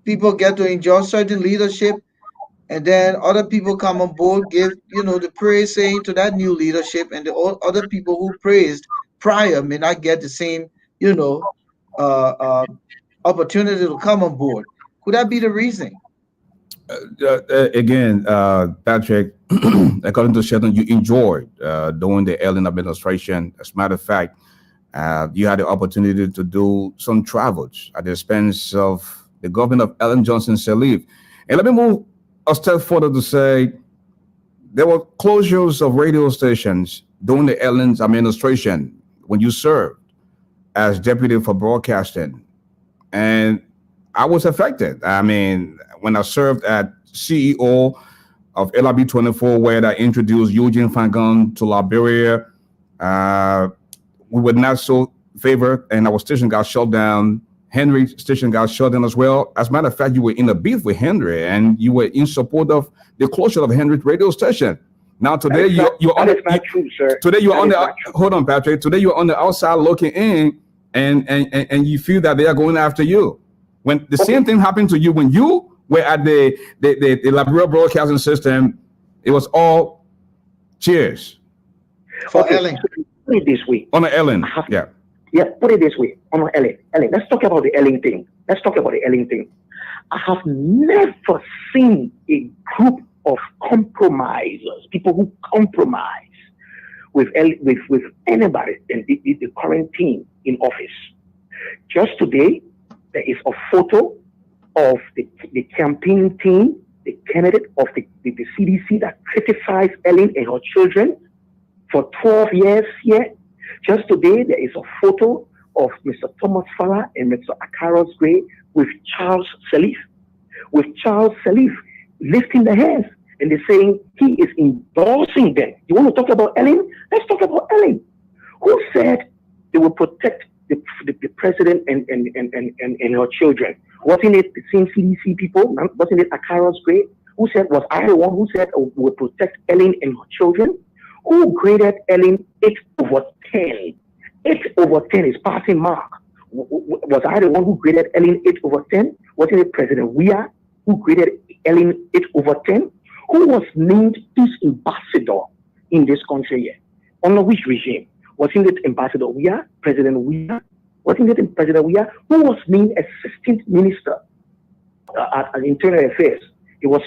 people get to enjoy certain leadership, and then other people come on board, give the praise saying to that new leadership, and the other people who praised prior may not get the same opportunity to come on board. Could that be the reason? Again, Patrick, according to Shelton, you enjoyed during the Ellen administration. As a matter of fact, you had the opportunity to do some travels at the expense of the government of Ellen Johnson Sirleaf. And let me move a step further to say there were closures of radio stations during the Ellen's administration when you served as deputy for broadcasting. And I was affected. I mean, when I served as CEO of LRB 24, where I introduced Eugene Fangon to Liberia, we were not so favored, and our station got shut down. Henry's station got shut down as well. As a matter of fact, you were in a beef with Henry, and you were in support of the closure of Henry's radio station. Now today you're on the not true, sir. Today you're on the hold on, Patrick. Today you're on the outside looking in, and you feel that they are going after you. When the same thing happened to you when you were at the Liberia broadcasting system, it was all cheers. For Ellen. Put it this way. On the Ellen, yeah. Yeah, put it this way. On Ellen. Let's talk about the Ellen thing. I have never seen a group of compromisers, people who compromise with anybody in the current team in office. Just today, there is a photo of the campaign team, the candidate of the CDC that criticized Ellen and her children for 12 years here. Just today, there is a photo of Mr. Thomas Fowler and Mr. Akaros Gray with Charles Sirleaf. With Charles Sirleaf lifting their hands, and they're saying he is endorsing them. You want to talk about Ellen? Let's talk about Ellen. Who said they will protect the president and her children? Wasn't it the same CDC people? Wasn't it Akaros Gray? Who said, was I the one who said will protect Ellen and her children? Who graded Ellen 8/10? 8/10 is passing mark. Was I the one who graded Ellen 8/10? Wasn't it President Weah who graded Ellen 8/10? Who was named peace ambassador in this country here? Under which regime? Wasn't it Ambassador Weah, President Weah? Wasn't it President Weah who was named Assistant Minister at Internal Affairs? It was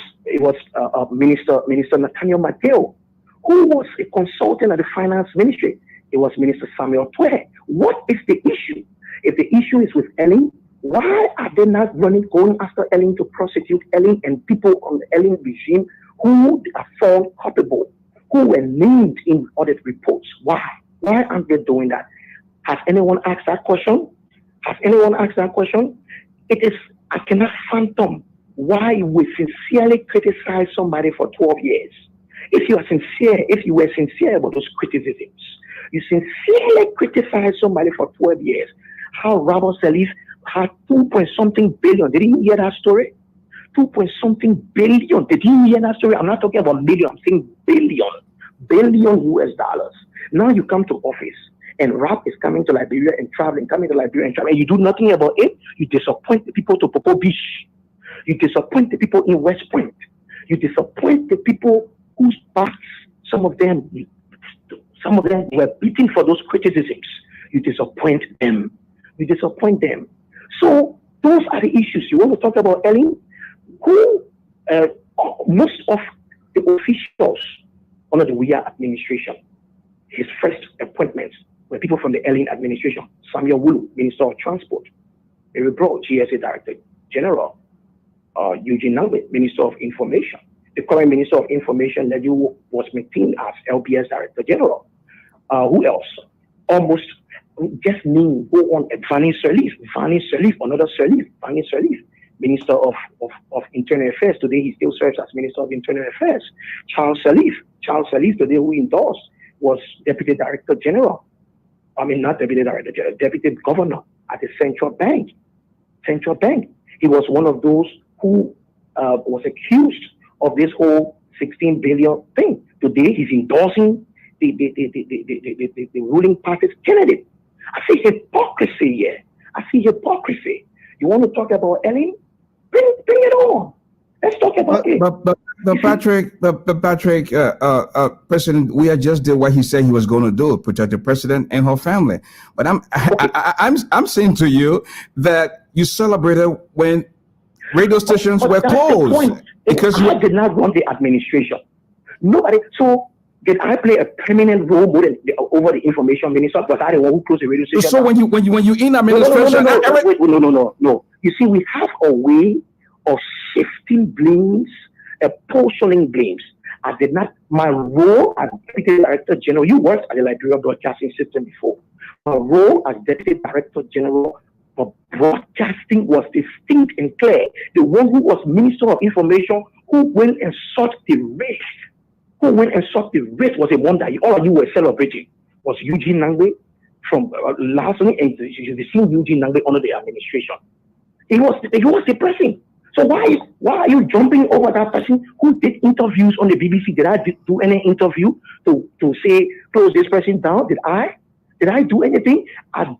Minister Nathaniel Mateo, who was a consultant at the Finance Ministry. It was Minister Samuel Twe. What is the issue? If the issue is with Ellen, why are they not going after Ellen to prosecute Ellen and people on the Ellen regime who are found culpable, who were named in audit reports? Why? Why aren't they doing that? Has anyone asked that question? It is, I cannot fathom why we sincerely criticize somebody for 12 years. If you were sincere about those criticisms, you sincerely criticize somebody for 12 years. How Robert Salif had 2-point-something billion. Did you hear that story? 2-point-something billion. Did you hear that story? I'm not talking about million, I'm saying billion US dollars. Now you come to office and Rap is coming to Liberia and traveling, and you do nothing about it. You disappoint the people to Popo Beach. You disappoint the people in West Point. You disappoint the people whose backs, some of them were beaten for those criticisms. You disappoint them. So those are the issues. You want to talk about Ellen, who most of the officials under the Weah administration, his first appointments were people from the Ellen administration. Samuel Wulu, Minister of Transport. Mary Bro, GSA Director General. Eugene Nangbe, Minister of Information. The current Minister of Information, Ledu, was maintained as LBS Director General. Who else? Almost just name, go on, Vani Sirleaf, Minister of Internal Affairs. Today he still serves as Minister of Internal Affairs. Charles Sirleaf, today who endorsed, was Deputy Director General. Not Deputy Director General, Deputy Governor at the Central Bank. He was one of those who was accused of this whole 16 billion thing. Today he's endorsing the ruling party's candidate. I see hypocrisy here. You want to talk about Ellen? Bring it on. Let's talk about it. But Patrick, President, we just did what he said he was going to do: protect the president and her family. But I'm saying to you that you celebrated when radio stations were closed because I did not run the administration. Nobody. So did I play a permanent role over the information minister? Because I the one who closed the radio station. So when you in administration, no. You see, we have a way of shifting blames, portioning blames. I did not. My role as Deputy Director General. You worked at the Liberia Broadcasting System before. My role as Deputy Director General for Broadcasting was distinct and clear. The one who was Minister of Information, who went and sought the rate. Was a one that all of you were celebrating. Was Eugene Nangbe from last week, and you've seen Eugene Nangbe under the administration. He was depressing. So why are you jumping over that person who did interviews on the BBC? Did I do any interview to say close this person down? Did I do anything? I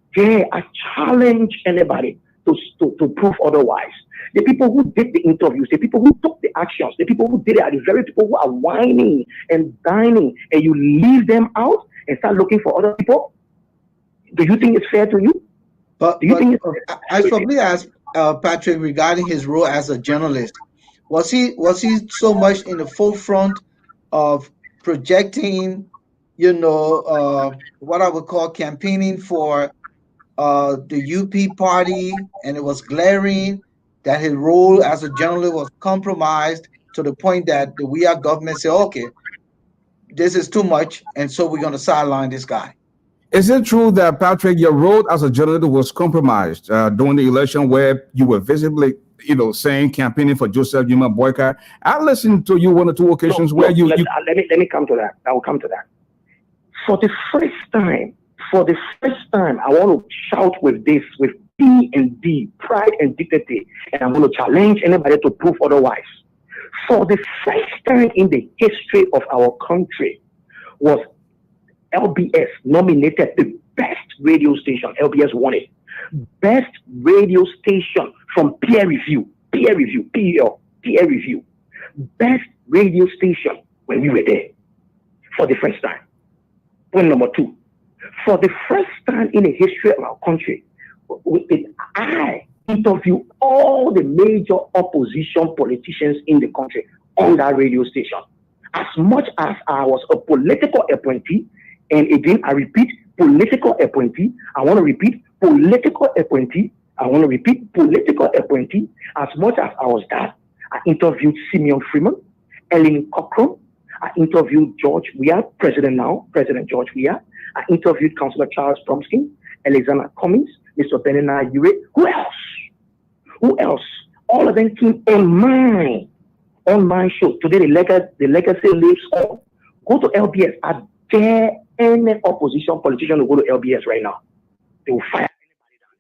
challenge anybody to prove otherwise. The people who did the interviews, the people who took the actions, the people who did it are the very people who are whining and dining, and you leave them out and start looking for other people. Do you think it's fair to you? I probably asked Patrick regarding his role as a journalist. Was he so much in the forefront of projecting, what I would call campaigning for the UP party, and it was glaring that his role as a journalist was compromised to the point that the Weah government said, okay, this is too much, and so we're going to sideline this guy. Is it true that, Patrick, your role as a journalist was compromised during the election where you were visibly, saying campaigning for Joseph Yuma boycott? I listened to you one or two occasions where you... Let me come to that. I will come to that. For the first time, I want to shout with P and D, pride and dignity, and I'm going to challenge anybody to prove otherwise. For the first time in the history of our country, was LBS nominated the best radio station. LBS won it. Best radio station from peer review. Best radio station when we were there for the first time. Point number 2. For the first time in the history of our country, I interview all the major opposition politicians in the country on that radio station. As much as I was a political appointee, and again, I repeat, political appointee, I want to repeat, political appointee, I want to repeat, political appointee, as much as I was that, I interviewed Simeon Freeman, Ellen Cochran, I interviewed George Weah, President George Weah. I interviewed Councillor Charles Bromskin, Alexander Cummings, Mr. Benena Ure. Who else? All of them came on my show. Today, the legacy lives on. Go to LBS. I dare any opposition politician to go to LBS right now. They will fire anybody down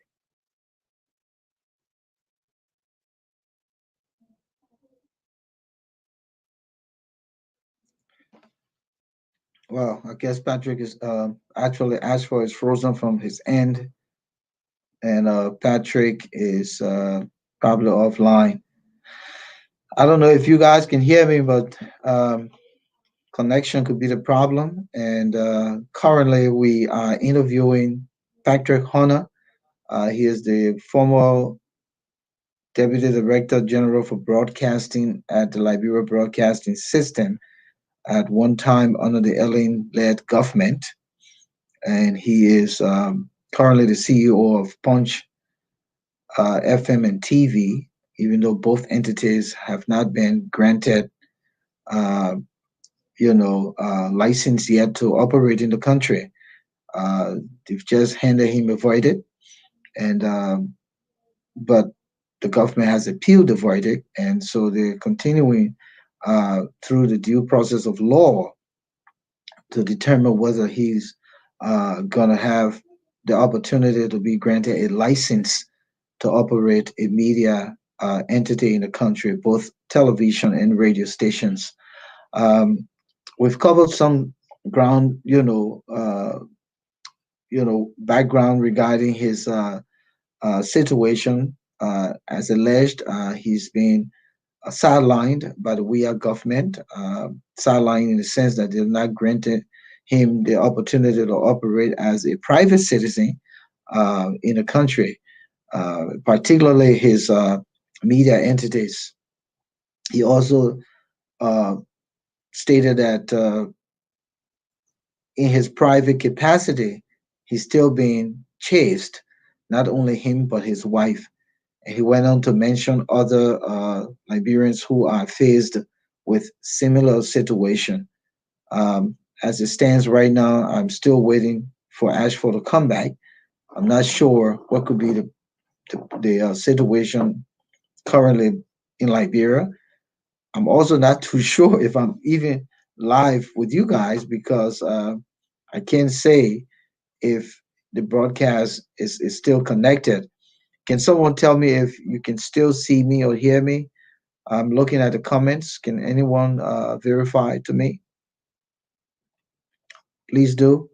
there. Well, I guess Patrick is actually ASHFORD is frozen from his end, and Patrick is probably offline. I don't know if you guys can hear me, but connection could be the problem. And currently, we are interviewing Patrick Honnah. He is the former Deputy Director General for Broadcasting at the Liberia Broadcasting System, at one time under the Ellen-led government. And he is currently the CEO of Punch FM and TV, even though both entities have not been granted license yet to operate in the country. They've just handed him a verdict, and but the government has appealed the verdict, and so they're continuing through the due process of law to determine whether he's going to have the opportunity to be granted a license to operate a media entity in the country, both television and radio stations. We've covered some ground, background regarding his situation. As alleged, he's been sidelined by the Weah government, sidelined in the sense that they've not granted him the opportunity to operate as a private citizen in the country, particularly his media entities. He also stated that in his private capacity, he's still being chased, not only him, but his wife. And he went on to mention other Liberians who are faced with similar situation. As it stands right now, I'm still waiting for ASHFORD to come back. I'm not sure what could be the situation currently in Liberia. I'm also not too sure if I'm even live with you guys, because I can't say if the broadcast is still connected. Can someone tell me if you can still see me or hear me? I'm looking at the comments. Can anyone verify to me? Please do,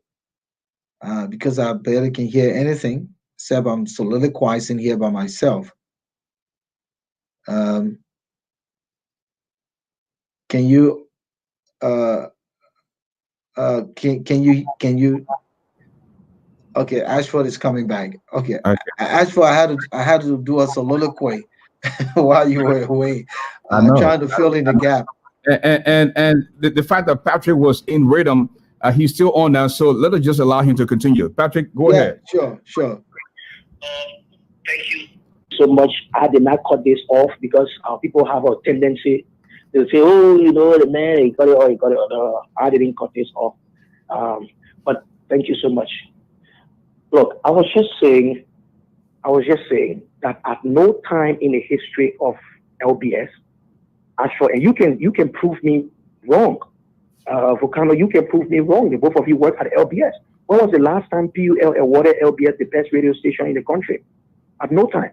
because I barely can hear anything except I'm soliloquizing here by myself. Can you can you okay, ASHFORD is coming back. Okay. ASHFORD, I had to do a soliloquy while you were away, trying to fill in the gap. And the fact that Patrick was in rhythm, he's still on now, so let us just allow him to continue. Patrick, go ahead. Sure. Thank you so much. I did not cut this off because people have a tendency to say, oh, the man, he got it. I didn't cut this off. But thank you so much. Look, I was just saying that at no time in the history of LBS, and you can prove me wrong. VOLCANO, you can prove me wrong. The both of you work at LBS. When was the last time PUL awarded LBS the best radio station in the country? At no time.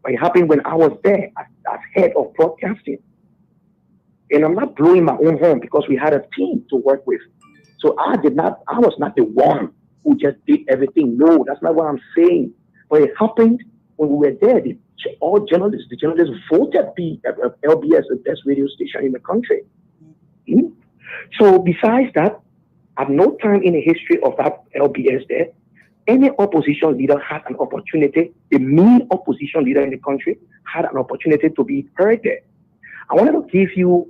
But it happened when I was there as head of broadcasting. And I'm not blowing my own horn because we had a team to work with. So I was not the one who just did everything. No, that's not what I'm saying. But it happened when we were there. The journalists voted LBS the best radio station in the country. So besides that, At no time in the history of that LBS there, any opposition leader had an opportunity, the main opposition leader in the country had an opportunity to be heard there. I wanted to give you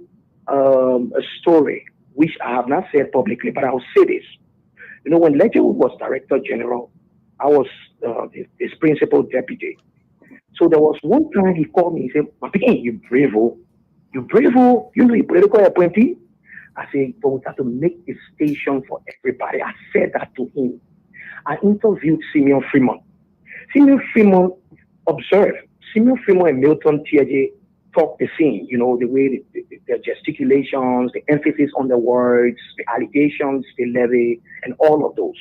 a story, which I have not said publicly, but I'll say this. You know, when Ledgerwood was Director General, I was his principal deputy. So there was one time he called me, he said, "Mapiki, you brave, you know, you political appointee." I said, but we have to make a station for everybody. I said that to him. I interviewed Simeon Fremont. Simeon Fremont observed. Simeon Fremont and Milton Tiaje talk the same, you know, the way the gesticulations, the emphasis on the words, the allegations, the levy, and all of those.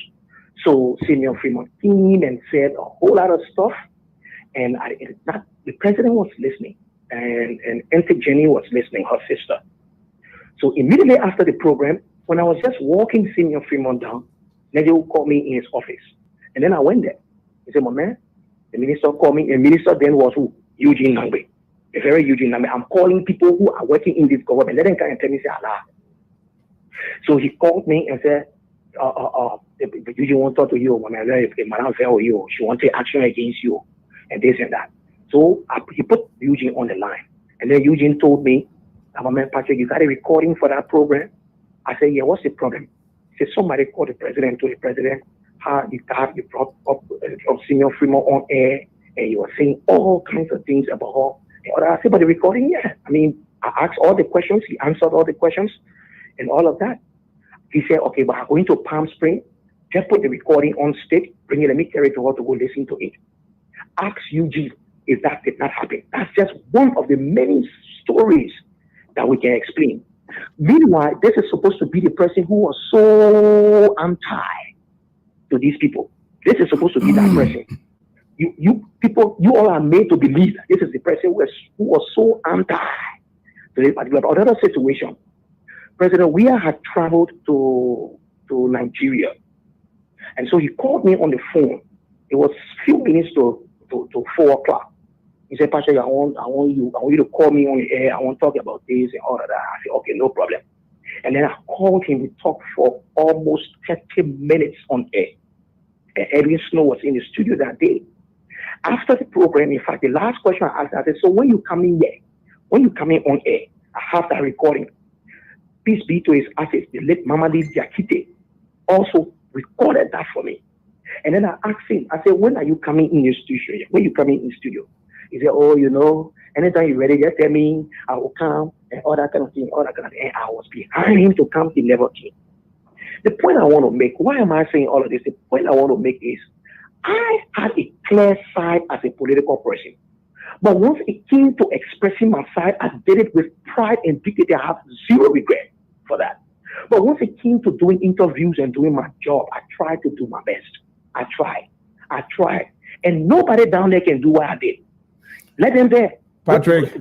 So Simeon Fremont came and said a whole lot of stuff, and the president was listening, and Auntie Jenny was listening, her sister. So immediately after the program, when I was just walking Simeon Fremont down, Nejo called me in his office. And then I went there. He said, "My man," the minister called me. And the minister then was who? Eugene Nangbe. A very Eugene Nangbe. I'm calling people who are working in this government. Let them come and tell me, say, Allah. So he called me and said, Eugene wants to talk to you. My man, Madame Fair, you. She wants to take action against you. And this and that. So he put Eugene on the line. And then Eugene told me, "My man, Patrick, you got a recording for that program?" I said, "Yeah, what's the problem?" He said, "Somebody called the president to the president. How you brought up Simeon Fremont on air, and you were saying all kinds of things about her." I said, "But the recording, yeah. I mean, I asked all the questions. He answered all the questions and all of that." He said, "Okay, but I'm going to Palm Springs. Just put the recording on stage. Bring it. Let me carry it to her to go listen to it." Ask Eugene if that did not happen. That's just one of the many stories that we can explain. Meanwhile, this is supposed to be the person who was so anti to these people. This is supposed to be that person. You people, you all are made to believe that this is the person who was so anti to this particular. But another situation, President Weah had traveled to Nigeria, and so he called me on the phone. It was a few minutes to 4:00. He said, "Patrick, I want you to call me on the air. I want to talk about this and all of that." I said, "Okay, no problem." And then I called him. We talked for almost 30 minutes on air. And Edwin Snow was in the studio that day. After the program, in fact, the last question I asked, I said, "So when you coming here? When you coming on air?" I have that recording. Peace be to his artist, the late Mamadi Diakite, also recorded that for me. And then I asked him, I said, "When are you coming in the studio? When you coming in the studio?" He said, "Oh, you know, anytime you're ready, just tell me, I will come," and all that kind of thing, all that kind of thing. And I was behind him to come, he never came. The point I want to make, why am I saying all of this? The point I want to make is, I had a clear side as a political person. But once it came to expressing my side, I did it with pride and dignity. I have zero regret for that. But once it came to doing interviews and doing my job, I tried to do my best. I tried. And nobody down there can do what I did. Let them there. Patrick,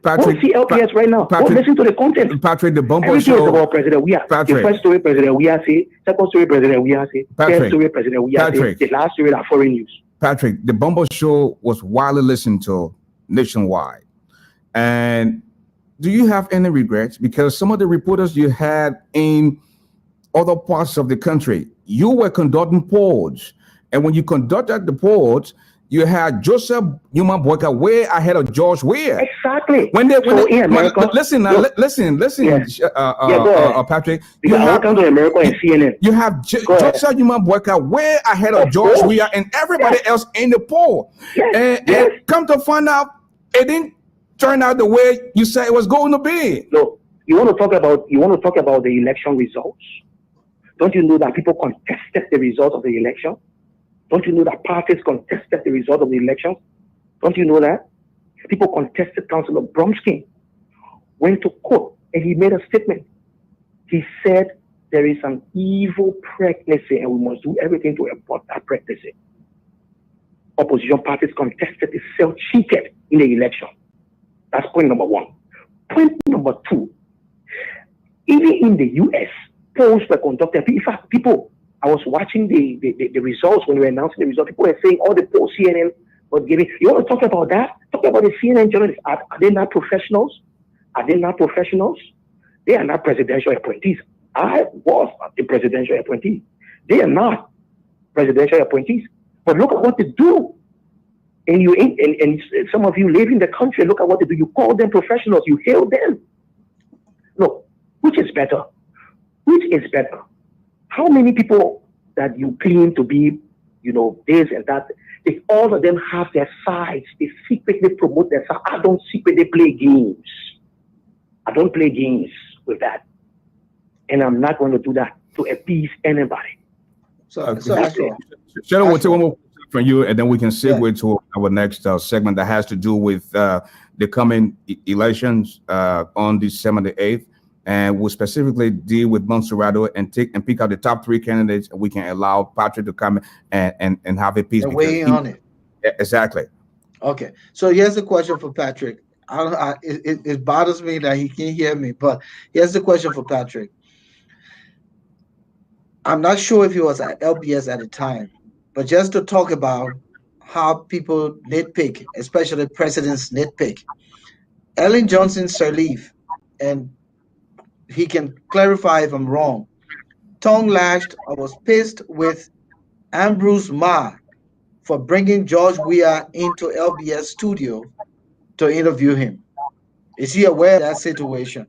Go see LPS right now. Go listen to the content. Patrick, the bumper Everything show. is about President Weah. The first story, President Weah say. Second story, President Weah say. Third story, President Weah say. The last story, are foreign news. Patrick, the bumper show was widely listened to nationwide. And do you have any regrets? Because some of the reporters you had in other parts of the country, you were conducting polls. And when you conducted the polls, you had Joseph Newman Boyka way ahead of George Weah. Exactly. Listen, Patrick. Welcome to America and CNN. You have Joseph Newman Boyka way ahead of George Weah and everybody else in the poll. And come to find out, it didn't turn out the way you said it was going to be. No, you want to talk about the election results? Don't you know that people contested the results of the election? Don't you know that parties contested the result of the election? Don't you know that? People contested Councillor Bromsky, went to court, and he made a statement. He said there is an evil pregnancy and we must do everything to abort that pregnancy. Opposition parties contested, they self-cheated in the election. That's point number one. Point number two, even in the US, polls were conducted. In fact, I was watching the results when we were announcing the results. People were saying all the polls CNN was giving. You want to talk about that? Talk about the CNN journalists. Are they not professionals? Are they not professionals? They are not presidential appointees. I was a presidential appointee. They are not presidential appointees. But look at what they do. And some of you live in the country, look at what they do. You call them professionals, you hail them. Look, which is better? Which is better? How many people that you claim to be, this and that, all of them have their sides. They secretly promote their side. I don't secretly play games. I don't play games with that. And I'm not going to do that to appease anybody. So Sheldon, we'll take one more from you, and then we can segue to our next segment that has to do with the coming elections on December the 8th. And we'll specifically deal with Monserrato and pick out the top 3 candidates, and we can allow Patrick to come and have a piece. Weigh in on it. Exactly. Okay. So here's the question for Patrick. It bothers me that he can't hear me, but here's the question for Patrick. I'm not sure if he was at LBS at the time, but just to talk about how people nitpick, especially presidents nitpick. Ellen Johnson Sirleaf, and he can clarify if I'm wrong, tongue lashed or was pissed with Ambrose Ma for bringing George Weah into LBS studio to interview him. Is he aware of that situation?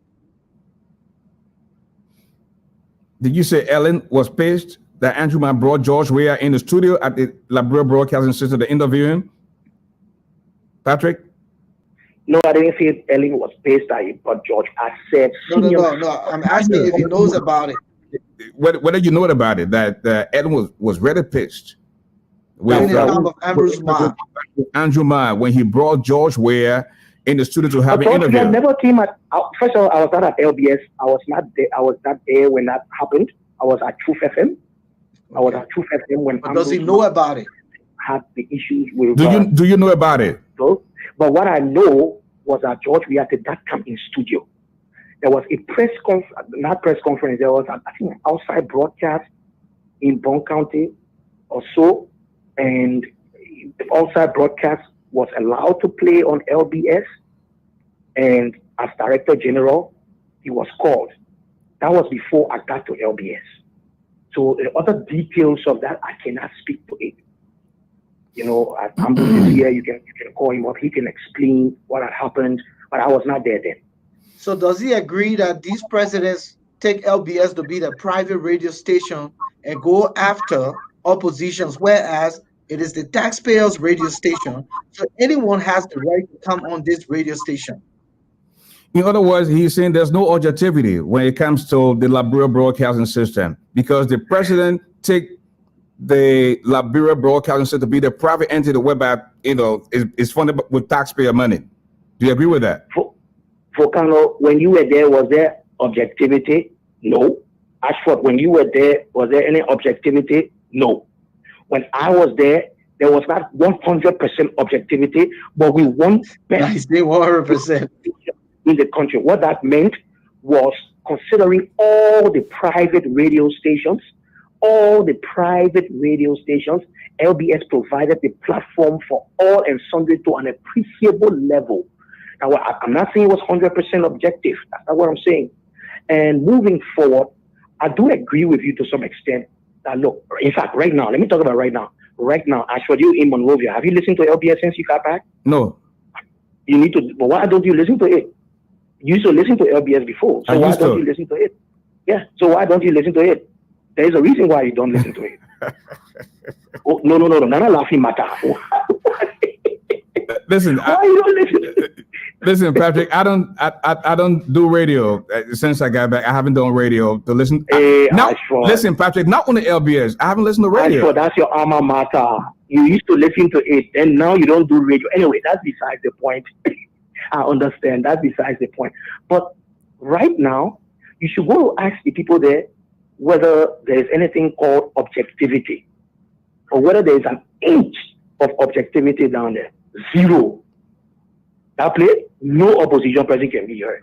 Did you say Ellen was pissed that Andrew Ma brought George Weah in the studio at the Liberia Broadcasting System to interview him? Patrick? No, I didn't say Ellen was pissed that he brought George. I said no. I'm asking if he knows about it. Whether you know about it, that Ellen was really pissed with Andrew Ma when he brought George Weah in the studio to have an interview. George never came at. First of all, I was not at LBS. I was not there. I was not there when that happened. I was at Truth FM. I was at Truth FM when. But does he know about it? Had the issues with. Do you know about it? So, but what I know was that George Weah did not come in studio. There was a press conference. There was, I think, an outside broadcast in Bon County or so, and the outside broadcast was allowed to play on LBS, and as Director General, he was called. That was before I got to LBS. So the other details of that, I cannot speak to it. I'm here. You can call him up. He can explain what had happened, but I was not there then. So does he agree that these presidents take LBS to be the private radio station and go after oppositions, whereas it is the taxpayers' radio station, so anyone has the right to come on this radio station? In other words, he's saying there's no objectivity when it comes to the Liberia Broadcasting System because the president take the Liberia Broadcasting System to be the private entity whereby is funded with taxpayer money. Do you agree with that? Volcano, when you were there, was there objectivity? No. Ashford, when you were there, was there any objectivity? No. When I was there was not 100% objectivity, but we won best 100% in the country. What that meant was considering all the private radio stations, LBS provided the platform for all and sundry to an appreciable level. Now, I'm not saying it was 100% objective. That's not what I'm saying. And moving forward, I do agree with you to some extent that, look, in fact, right now, let me talk about right now. Right now, Ashford, you in Monrovia, have you listened to LBS since you got back? No. You need to, but why don't you listen to it? You used to listen to LBS before, so why don't you listen to it? Yeah, so why don't you listen to it? There is a reason why you don't listen to it. Oh, no, none of laughing matter. Listen, why you don't listen? Listen, Patrick, I don't do radio since I got back. I haven't done radio to listen. Listen, Patrick, not on the LBS. I haven't listened to radio. Ashford, that's your alma mater. You used to listen to it, and now you don't do radio. Anyway, that's besides the point. I understand. That's besides the point. But right now, you should go ask the people there whether there is anything called objectivity, or whether there is an inch of objectivity down there. Zero. That place, no opposition person can be heard.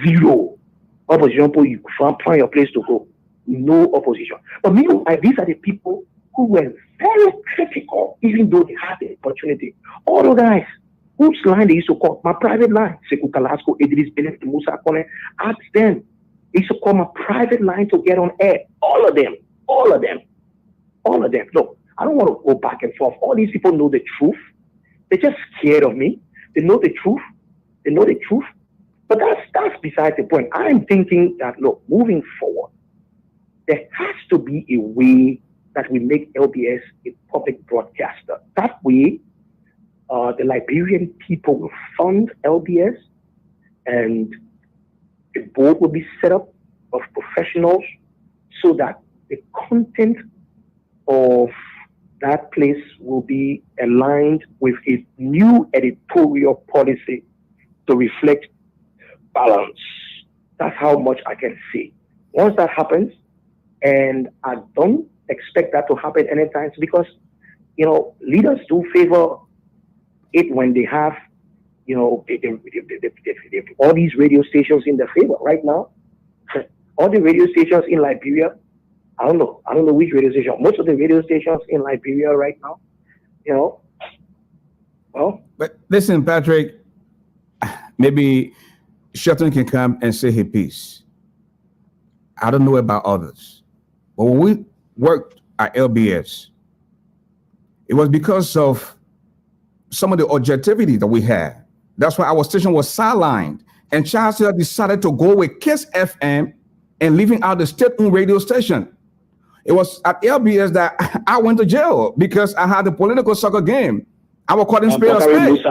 Zero. Opposition people, you find your place to go. No opposition. But meanwhile, these are the people who were very critical, even though they had the opportunity. All the guys, whose line they used to call, my private line, Sekou Kalasco, Idris Bennett, Musa Kone, ask them, They used to call my private line to get on air. All of them. All of them. All of them. Look, I don't want to go back and forth. All these people know the truth. They're just scared of me. They know the truth. They know the truth. But that's beside the point. I'm thinking that, look, moving forward, there has to be a way that we make LBS a public broadcaster. That way, the Liberian people will fund LBS, and a board will be set up of professionals so that the content of that place will be aligned with a new editorial policy to reflect balance. That's how much I can say. Once that happens, and I don't expect that to happen anytime, because, leaders do favor it when they have, all these radio stations in their favor right now. All the radio stations in Liberia, I don't know which radio station. Most of the radio stations in Liberia right now, well. But listen, Patrick, maybe Shelton can come and say his piece. I don't know about others, but when we worked at LBS, it was because of some of the objectivity that we had. That's why our station was sidelined, and Charles decided to go with Kiss FM and leaving out the state-owned radio station. It was at LBS that I went to jail because I had the political soccer game. I was caught in spade of spade.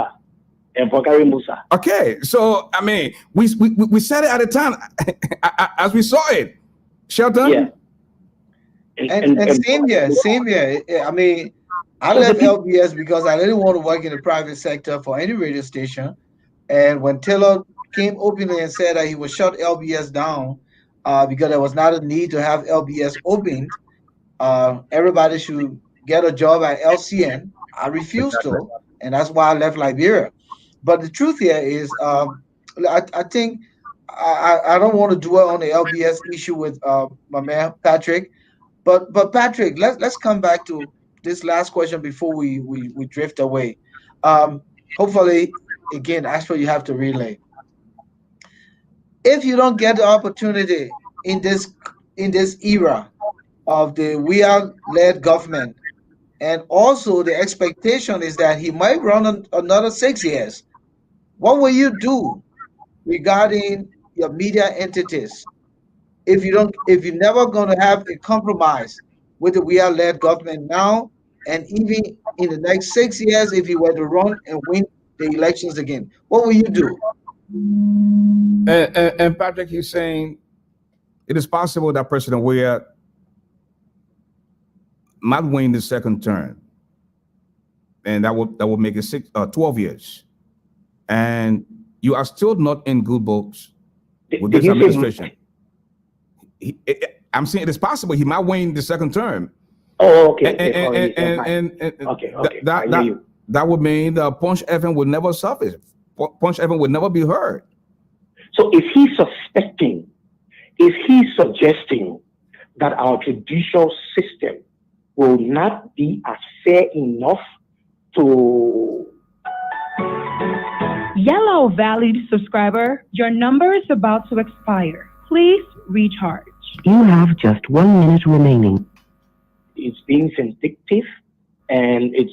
Musa. Okay, so I mean, we said it at the time as we saw it. Shelton? Yeah. And same here. I mean, I left LBS because I didn't want to work in the private sector for any radio station. And when Taylor came openly and said that he would shut LBS down because there was not a need to have LBS opened, everybody should get a job at LCN. I refused to, and that's why I left Liberia. But the truth here is, I think I don't want to dwell on the LBS issue with my man Patrick, but Patrick, let's come back to this last question before we drift away. Hopefully, again, that's what you have to relay. If you don't get the opportunity in this era of the we-are-led government, and also the expectation is that he might run another 6 years, what will you do regarding your media entities if you're never going to have a compromise with the we-are-led government now, and even in the next 6 years, if you were to run and win the elections again, what will you do? And Patrick, he's saying it is possible that President Weah might win the second term, and that would make it 12 years, and you are still not in good books with this administration. I'm saying it is possible he might win the second term. Oh, okay. That would mean the Punch FM would never surface. Punch FM would never be heard. So is he suggesting that our judicial system will not be as fair enough to... Yellow valued subscriber, your number is about to expire. Please recharge. You have just 1 minute remaining. It's being vindictive, and it's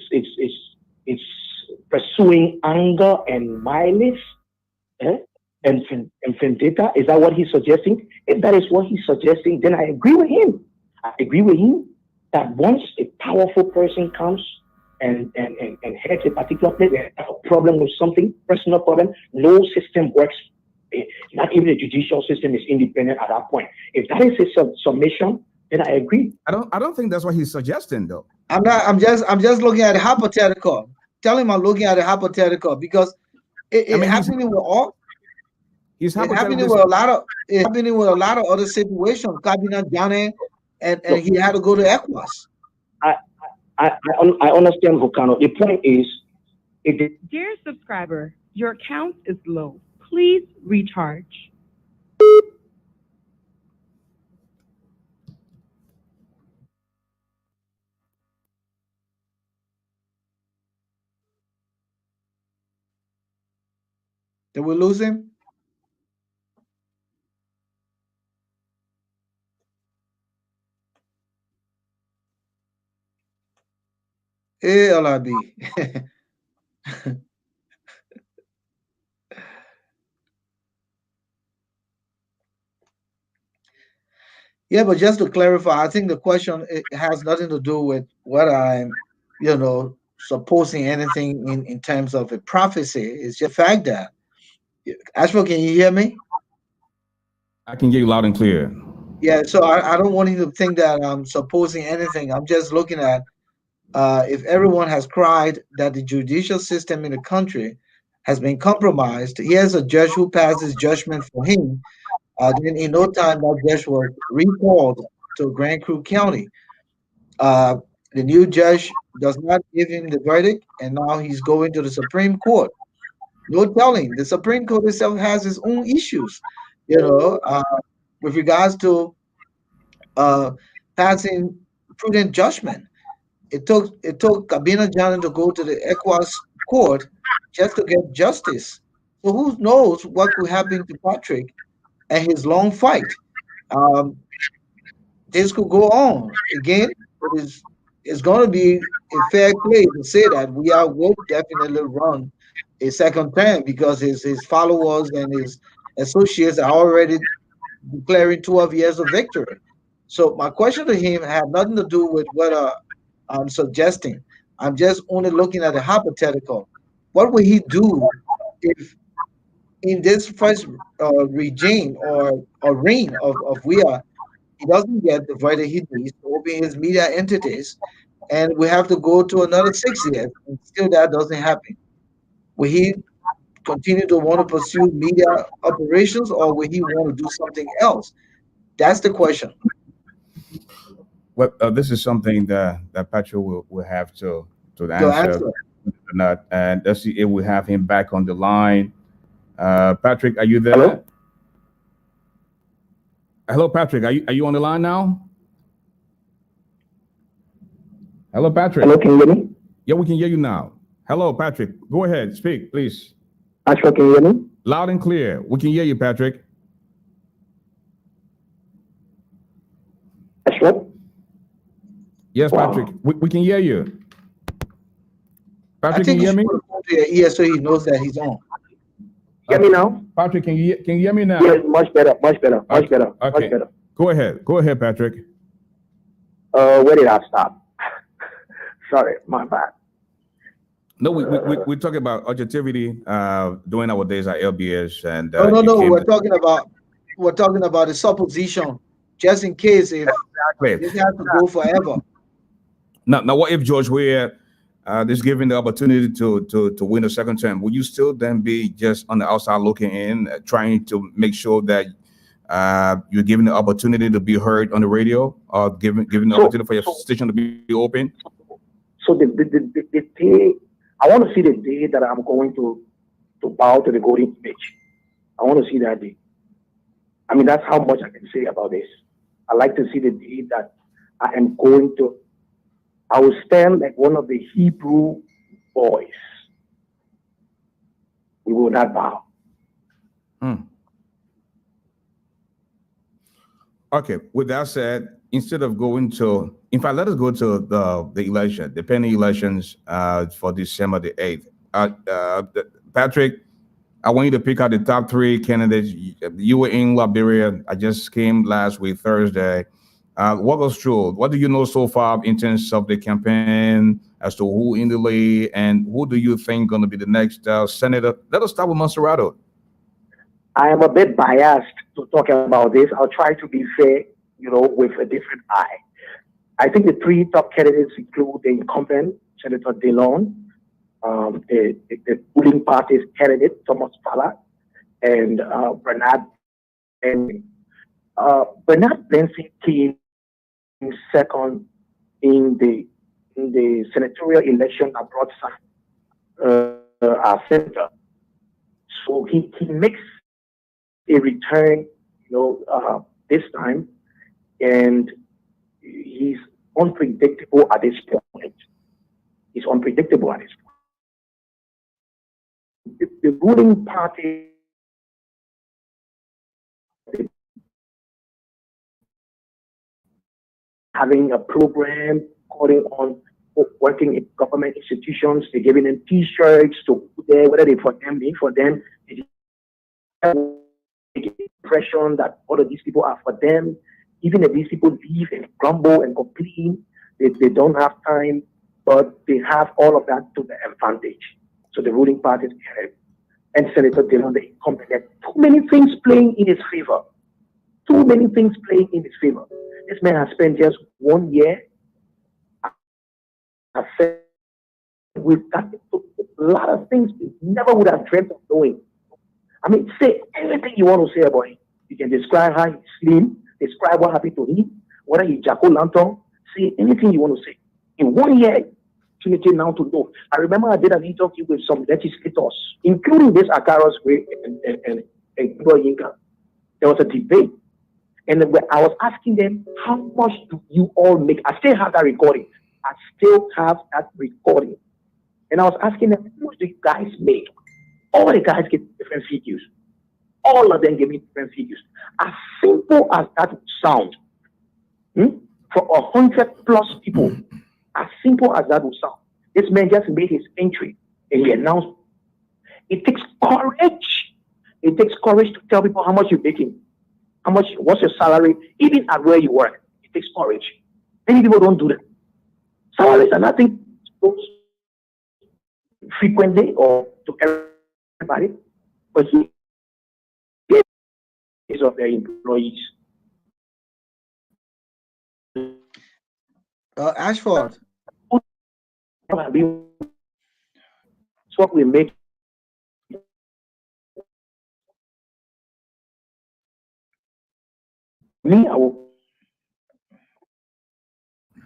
pursuing anger and malice, and vendetta. Is that what he's suggesting? If that is what he's suggesting, then I agree with him. I agree with him that once a powerful person comes and heads a particular place, they have a problem with something, personal problem, no system works. Not even the judicial system is independent at that point. If that is a submission, then I agree. I don't think that's what he's suggesting, though. I'm just looking at a hypothetical. Tell him I'm looking at a hypothetical because it's happening with all. It's happening with a lot of other situations. Cabinet Ghana, and he had to go to ECOWAS. I understand, Volcano. The point is, dear subscriber, your count is low. Please recharge. Did we lose him? LRB. Yeah, but just to clarify, I think the question it has nothing to do with what I'm, supposing anything in terms of a prophecy. It's just the fact that Ashford, can you hear me? I can hear you loud and clear. Yeah, so I don't want you to think that I'm supposing anything. I'm just looking at if everyone has cried that the judicial system in the country has been compromised. Here's a judge who passes judgment for him. Then in no time, that judge was recalled to Grand Crew County. Uh, the new judge does not give him the verdict, and now he's going to the Supreme Court. No telling. The Supreme Court itself has its own issues, you know, uh, with regards to uh, passing prudent judgment. It took Kabina Janan to go to the ECOWAS court just to get justice. So who knows what could happen to Patrick and his long fight? Um, this could go on again. It is it's going to be a fair play to say that will definitely run a second term because his followers and his associates are already declaring 12 years of victory. So my question to him had nothing to do with whether I'm suggesting. I'm just only looking at a hypothetical. What would he do if in this first regime or reign of Weah, he doesn't get the verdict he needs to open his media entities, and we have to go to another 6 years, and still that doesn't happen? Will he continue to want to pursue media operations, or will he want to do something else? That's the question. Well, this is something that Patrick will have to To answer answer. or not, and let's see if we have him back on the line. Patrick, are you there? Hello? Hello, Patrick. Are you on the line now? Hello, Patrick. Hello, can you hear me? Yeah, we can hear you now. Hello, Patrick. Go ahead, speak, please. Ashford, can you hear me? Loud and clear. We can hear you, Patrick. Ashford? Yes, Wow. Patrick. We can hear you. I Patrick, can think you you hear should me? put it onto your ear so he knows that he's on. Hear me now? Patrick, can you hear me now? Yes, much better, much better, much Okay. better, Okay. much better. Go ahead, Patrick. Where did I stop? Sorry, my bad. No, we talk about objectivity during our days at LBS, and No, no, you no. came We're talking about the supposition, just in case if exactly. this has to go forever. Now, what if George Weah is given the opportunity to win a second term? Will you still then be just on the outside looking in, trying to make sure that you're given the opportunity to be heard on the radio, or given the opportunity for your station to be open? So the day, I want to see the day that I'm going to bow to the golden image. I want to see that day. I mean, that's how much I can say about this. I like to see the day that I will stand like one of the Hebrew boys. We will not bow. Okay. With that said, instead of going to, in fact, let us go to the election, the pending elections for December the 8th. Patrick, I want you to pick out the top three candidates. You were in Liberia. I just came last week, Thursday. Walk us through. What do you know so far in terms of the campaign, as to who in the lead, and who do you think going to be the next senator? Let us start with Monserrato. I am a bit biased to talk about this. I'll try to be fair, with a different eye. I think the three top candidates include the incumbent, Senator DeLon, the ruling party's candidate, Thomas Fala, and Bernard Benson. Bernard Benson came second in the senatorial election that brought our senator. So he makes a return, this time, and he's unpredictable at this point. He's unpredictable at this point. The ruling party having a program calling on working in government institutions. They're giving them T-shirts to put there, whether they for them, they for them. They get the impression that all of these people are for them. Even if these people leave and grumble and complain, they don't have time, but they have all of that to their advantage. So the ruling party and Senator Dillon, the incumbent, there are too many things playing in his favor. Too many things playing in his favor. This man has spent just 1 year. We've got a lot of things we never would have dreamt of doing. I mean, say anything you want to say about him. You can describe how he's slim, describe what happened to him, whether he's jack-o'-lantern, say anything you want to say. In 1 year, opportunity now to know. I remember I did an interview with some legislators, including this Akaros Gray and Yinka. There was a debate. And I was asking them, how much do you all make? I still have that recording. And I was asking them, how much do you guys make? All the guys get different figures. All of them give me different figures. As simple as that would sound, for 100+ people, as simple as that would sound, this man just made his entry and he announced. It takes courage. It takes courage to tell people how much you're making. How much, what's your salary, even at where you work. It takes courage. Many people don't do that. Salaries are nothing frequently or to everybody, but he is of their employees. Ashford. It's what we make. Me, I will.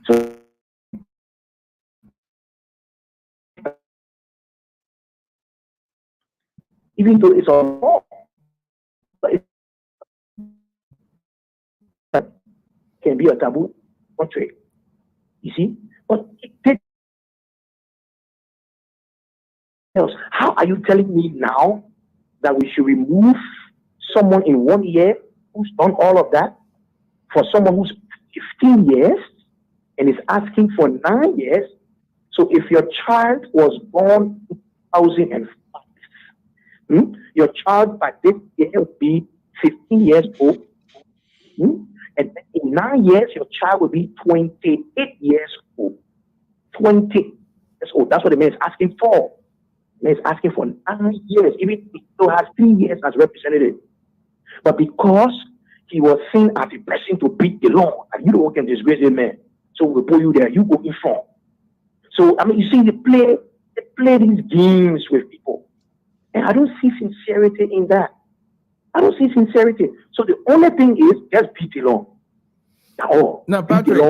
So, even though it's all, but it can be a taboo country. You see, but it takes. How are you telling me now that we should remove someone in 1 year who's done all of that for someone who's 15 years and is asking for 9 years? So if your child was born in 2005, your child by this year will be 15 years old, and in 9 years, your child will be 28 years old. 20 years old. That's what the man is asking for. The man is asking for 9 years, even if he still has 3 years as representative. But because he was seen as a person to beat the law, and you don't can disgrace a man, so we'll put you there, you go in front. So, I mean, you see, they play these games with people. And I don't see sincerity in that. I don't see sincerity. So the only thing is just beat the law. Now, Patrick,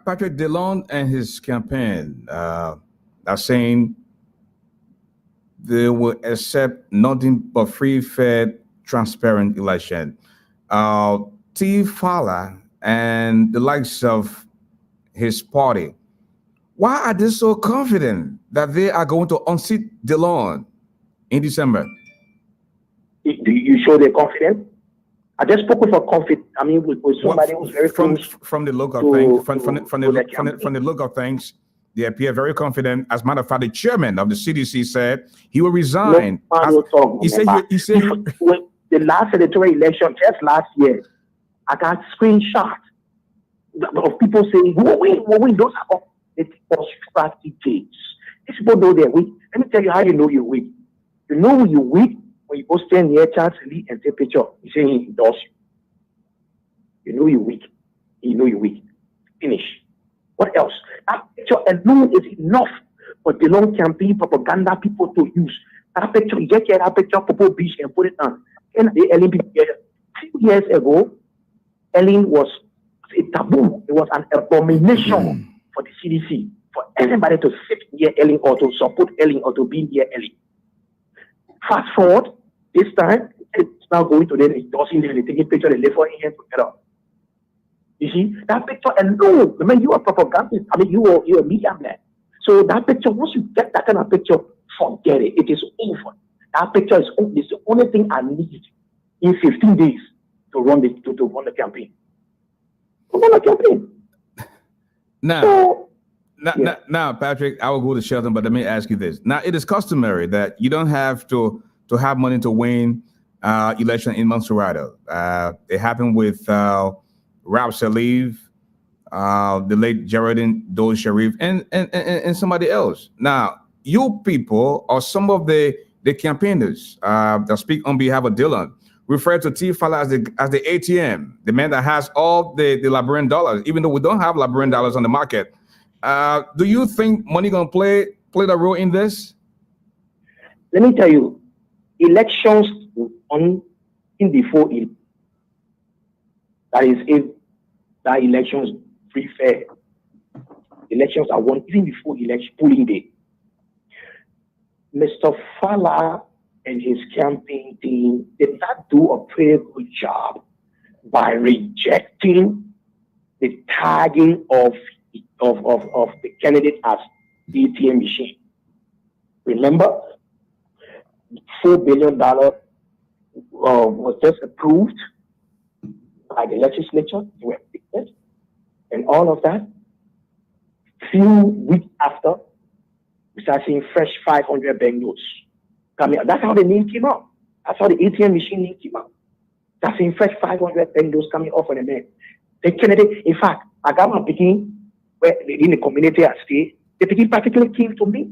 Patrick Dillon and his campaign are saying they will accept nothing but free, fair, transparent election. T. Fowler and the likes of his party, why are they so confident that they are going to unseat Dillon in December? Do you show they're confident? I just spoke with with somebody who's very close from the look of things. From the look of things, they appear very confident. As a matter of fact, the chairman of the CDC said he will resign. He said the last senatorial election just last year, I got screenshots of people saying, "We'll win." Those are strategies. These people know they're weak. Let me tell you how you know you're weak. You know you're weak when you go stand near Charles Lee and take a picture. You say he endorse you. You know you're weak. You know you're weak. Finish. What else? That picture alone is enough for the long campaign propaganda people to use. That picture, you get that picture, Popo Beach, and put it on. And the Ellen people, 2 years ago, Ellen was a taboo. It was an abomination for the CDC, for anybody to sit near Ellen or to support Ellen or to be near Ellen. Fast forward, this time, it's now going to them, endorsing them, taking pictures, they live for him together. You see, that picture alone, I mean, you are propagandist. I mean, you're a media man. So that picture, once you get that kind of picture, forget it. It is over. That picture is the only thing I need in 15 days to run the campaign. To run the campaign. Now, so, Now, Patrick, I will go to Shelton, but let me ask you this. Now, it is customary that you don't have to have money to win election in Montserrat. It happened with Ralph Salif, the late Geraldine Dole Sharif, and somebody else. Now, you people are some of the campaigners that speak on behalf of Dylan. Refer to T. Fala as the ATM, the man that has all the Liberian dollars, even though we don't have Liberian dollars on the market. Do you think money gonna play the role in this? Let me tell you, elections on in before it. That is, if that elections free fair, elections are won even before election polling day. Mr. Fala and his campaign team did not do a pretty good job by rejecting the tagging of the candidate as ATM machine. Remember, $4 billion was just approved by the legislature. They were elected, and all of that. Few weeks after, we start seeing fresh 500 bank notes coming out. That's how the name came out. That's how the ATM machine name came out. That's seeing fresh 500 bank notes coming off on the man. The candidate, in fact, I got my picking where in the community I stay. The picking particularly came to me.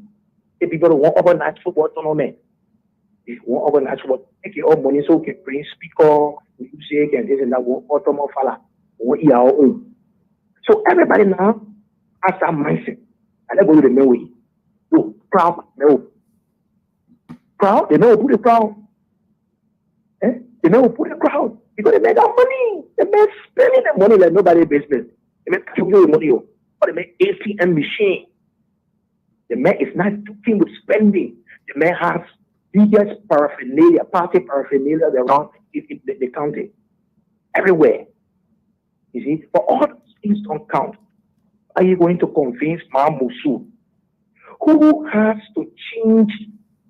The people who want overnight football tournament. They want overnight football. Take all money so we can bring speaker, music, and this and that. Automo Fala. So everybody now has that mindset. And they go to the main way. No, proud, no. Proud, they know who the crowd. They know who the crowd. Because they make that money. They make spending the money like nobody's business. They make the money. Or they make ATM machine. The man is not doing with spending. The man has biggest paraphernalia, party paraphernalia around the county. Everywhere. You see, but all those things don't count. Are you going to convince Musu, who has to change,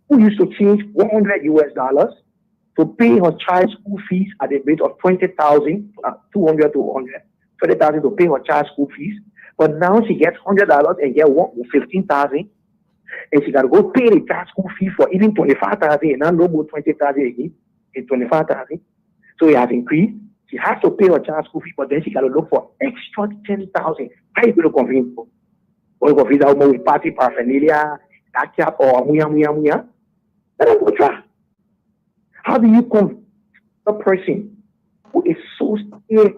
who used to change $100 to pay her child school fees at the rate of 20,000, 200 to 100, 20,000 to pay her child school fees, but now she gets $100 and get 15,000, and she got to go pay the child school fee for even 25,000, and now no more 20,000 again, it's 25,000. So it has increased. She has to pay her child school fee, but then she got to look for extra 10,000. How are you going to convince her? Or you convince her with party paraphernalia, that cap, or muya? Let them go try. How do you convince a person who is so scared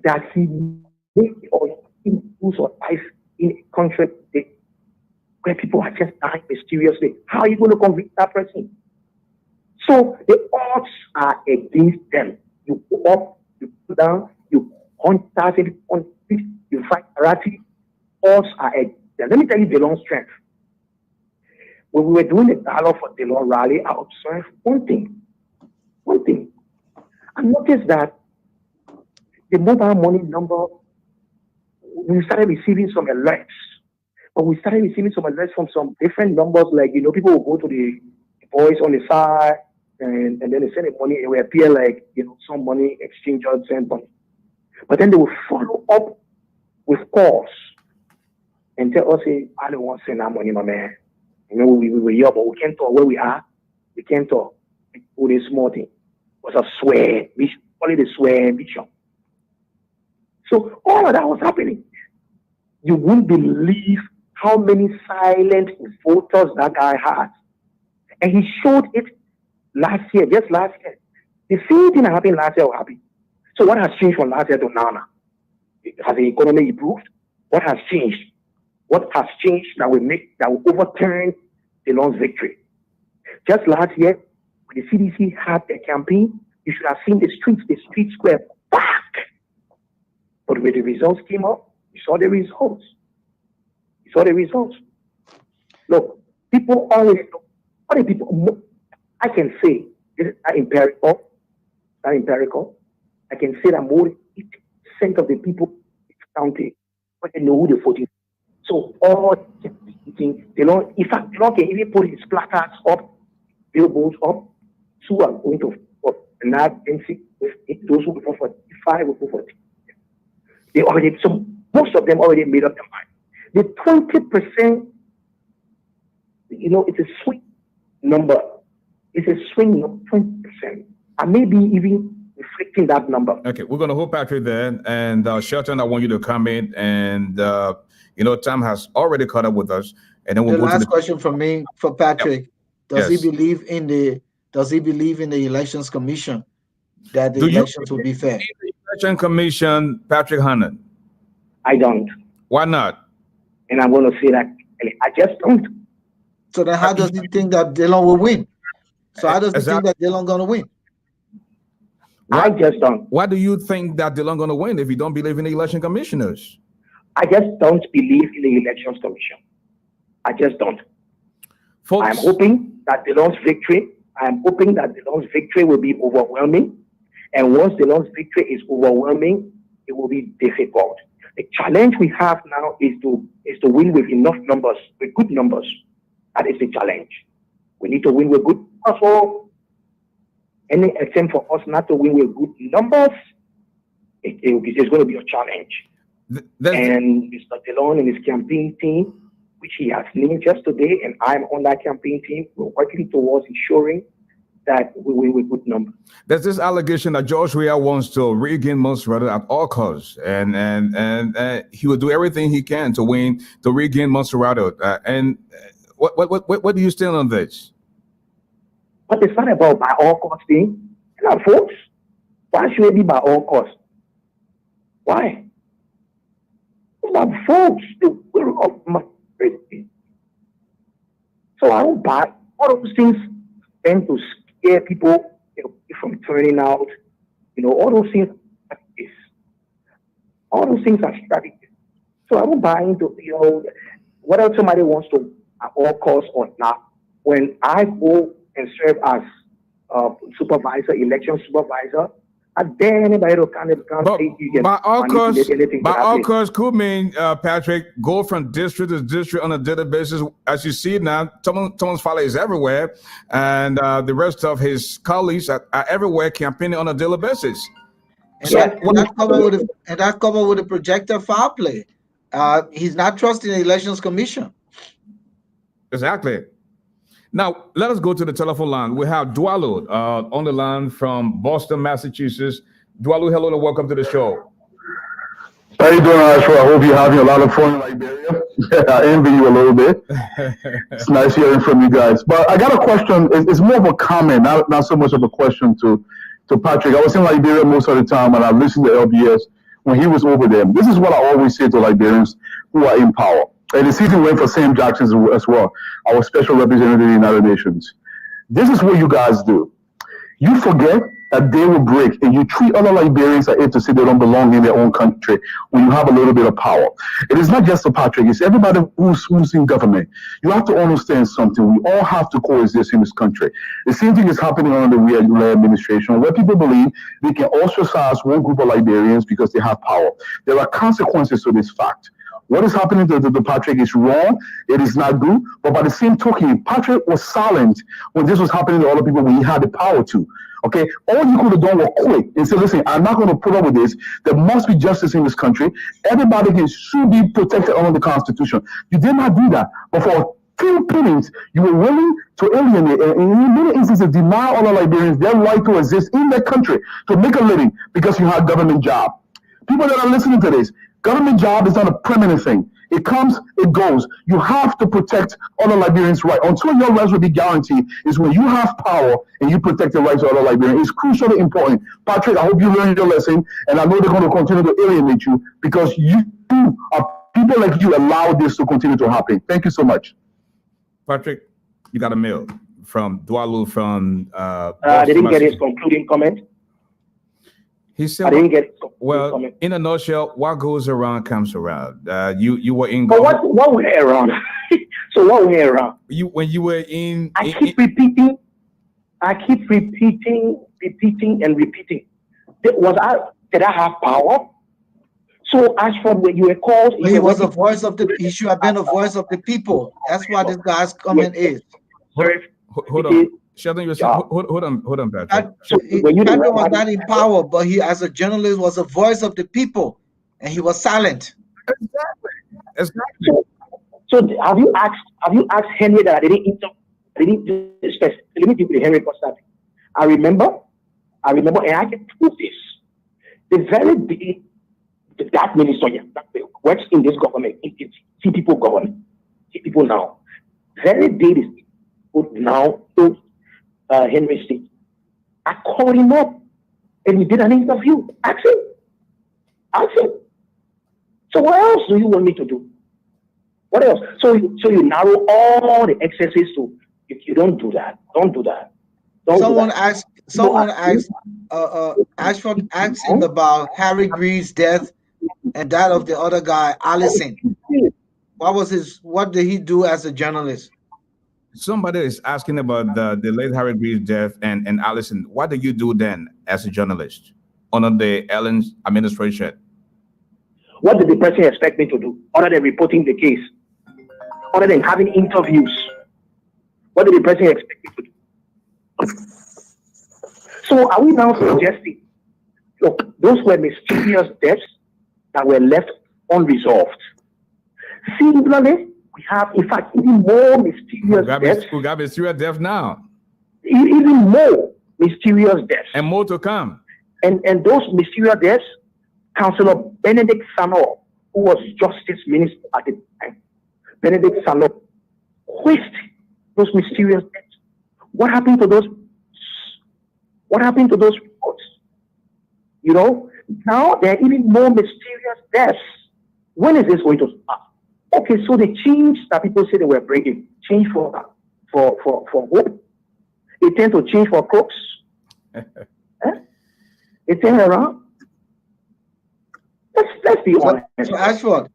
that he makes or lose or life in a country where people are just dying mysteriously? How are you going to convince that person? So the odds are against them. You go up, you go down, you hunt target, you fight karate. Odds are against them. Let me tell you the long strength. When we were doing the dialogue for the Lord rally, I observed one thing. I noticed that the mobile money number, we started receiving some alerts. But we started receiving some alerts from some different numbers, like, people will go to the boys on the side, and then they send the money, it will appear like, some money exchange or send money. But then they will follow up with calls and tell us, hey, I don't want to send that money, my man. We were here, but we can't talk where we are. We can't talk. Oh, this small thing. It was a swear. We should call it a swear ambition. So all of that was happening. You wouldn't believe how many silent voters that guy had. And he showed it just last year. The same thing that happened last year will happen. So what has changed from last year to now? Has the economy improved? What has changed? What has changed that will overturn the long victory? Just last year, when the CDC had their campaign, you should have seen the streets were packed. But when the results came up, you saw the results. Look, people always know. Other people, I can say, this is not empirical. I can say that more than 80% of the people in this county, but they know who they're voting. So all things, in fact, the Lord can even put his placards up, billboards up, who are going to vote. And now, those who vote for 5 will vote for 10. Most of them already made up their mind. The 20%, it's a swing number. It's a swing of 20%. I may be even reflecting that number. Okay, we're going to hold Patrick there. And Shelton, I want you to come in. And, Tom has already caught up with us. And then we'll go to the question from me for Patrick. Does Yes. he believe in the Elections Commission that the Do you elections will be fair? the Election Commission, Patrick Honnah? I don't. Why not? And I'm going to say that I just don't. So then how does he think that Dillon will win? So how does he think that Dillon going to win? I just don't. Why do you think that Dillon going to win if you don't believe in the election commissioners? I just don't believe in the Elections Commission. I just don't. Folks, I'm hoping that Dillon's victory will be overwhelming. And once Dillon's victory is overwhelming, it will be difficult. The challenge we have now is to win with enough numbers, with good numbers. That is the challenge. We need to win with good numbers. So any attempt for us not to win with good numbers, it's going to be a challenge. And Mr. Dillon and his campaign team, which he has named just today, and I'm on that campaign team, we're working towards ensuring that we win with good numbers. There's this allegation that George Weah wants to regain Montserrat at all costs, and he will do everything he can to regain Montserrat. What do you stand on this? But it's not about by all costs thing. Now, folks, why should it be by all costs? Why? It's about folks, the will of my. So I don't buy all those things tend to scare people from turning out. All those things are strategies. So I don't buy into whether somebody wants to at all costs or not. When I go and serve as election supervisor, I dare anybody to can't say you get by all costs could mean Patrick, go from district to district on a daily basis. As you see now, Thomas Fowler is everywhere, and the rest of his colleagues are everywhere campaigning on a daily basis. And that covered with the projector foul play. He's not trusting the Elections Commission. Exactly. Now, let us go to the telephone line. We have Dwalu on the line from Boston, Massachusetts. Dwalu, hello and welcome to the show. How you doing, Ashford? I hope you're having a lot of fun in Liberia. I envy you a little bit. It's nice hearing from you guys. But I got a question. It's more of a comment, not so much of a question to Patrick. I was in Liberia most of the time, and I listened to LBS when he was over there. This is what I always say to Liberians who are in power. And the season went for Sam Jackson as well, our special representative in the United Nations. This is what you guys do. You forget that they will break, and you treat other Liberians as if to say they don't belong in their own country when you have a little bit of power. It is not just for Patrick, it's everybody who's in government. You have to understand something. We all have to coexist in this country. The same thing is happening under the Weah administration, where people believe they can ostracize one group of Liberians because they have power. There are consequences to this fact. What is happening to Patrick is wrong. It is not good. But by the same token, Patrick was silent when this was happening to other people when he had the power to. Okay, all you could have done was quit and say, listen, I'm not going to put up with this. There must be justice in this country. Everybody should be protected under the Constitution. You did not do that. But for few pennies, you were willing to alienate and in many instances deny other Liberians their right to exist in their country, to make a living because you have a government job. People that are listening to this, government job is not a permanent thing. It comes, it goes. You have to protect other Liberians' rights. Until your rights will be guaranteed is when you have power and you protect the rights of other Liberians. It's crucially important. Patrick, I hope you learned your lesson, and I know they're going to continue to alienate you because you are people like you allow this to continue to happen. Thank you so much. Patrick, you got a mail from Dwalu from I didn't get his concluding comment. He said, I didn't get well, in a nutshell, what goes around comes around. You were in. But what went around? So what went around? When you were in. I keep repeating and repeating. Did I have power? So as for when you were called, he was a voice of the. He should have been a voice of the people. That's what this guy's comment is. Hold on. Sheldon, hold on, Patrick. Patrick was not in power, but he, as a journalist, was a voice of the people, and he was silent. Exactly. Exactly. So have you asked Henry that I didn't let me give you the Henry Costa. I remember, and I can prove this. The very day that minister that works in this government, see people govern, see people now. Very day this people now to Henry State. I called him up and we did an interview. Ask him. So what else do you want me to do? What else? So you narrow all the excesses to if you don't do that. Someone asked Ashford asked him about Harry Greaves' death and that of the other guy, Allison. What did he do as a journalist? Somebody is asking about the late Harry Greaves' death and Allison. What did you do then as a journalist under the Allen's administration? What did the person expect me to do other than reporting the case? Other than having interviews? What did the person expect me to do? So are we now suggesting, look, those were mysterious deaths that were left unresolved? Similarly, we have, in fact, even more mysterious deaths. We got mysterious deaths now. Even more mysterious deaths. And more to come. And those mysterious deaths, Councillor Benedict Sano, who was Justice Minister at the time, Benedict Sano, quest those mysterious deaths. What happened to those? What happened to those reports? You know, now there are even more mysterious deaths. When is this going to stop? Okay, so the change that people say they were bringing, change for hope. They tend to change for crooks. They turn around. Let's be honest. So Ashford,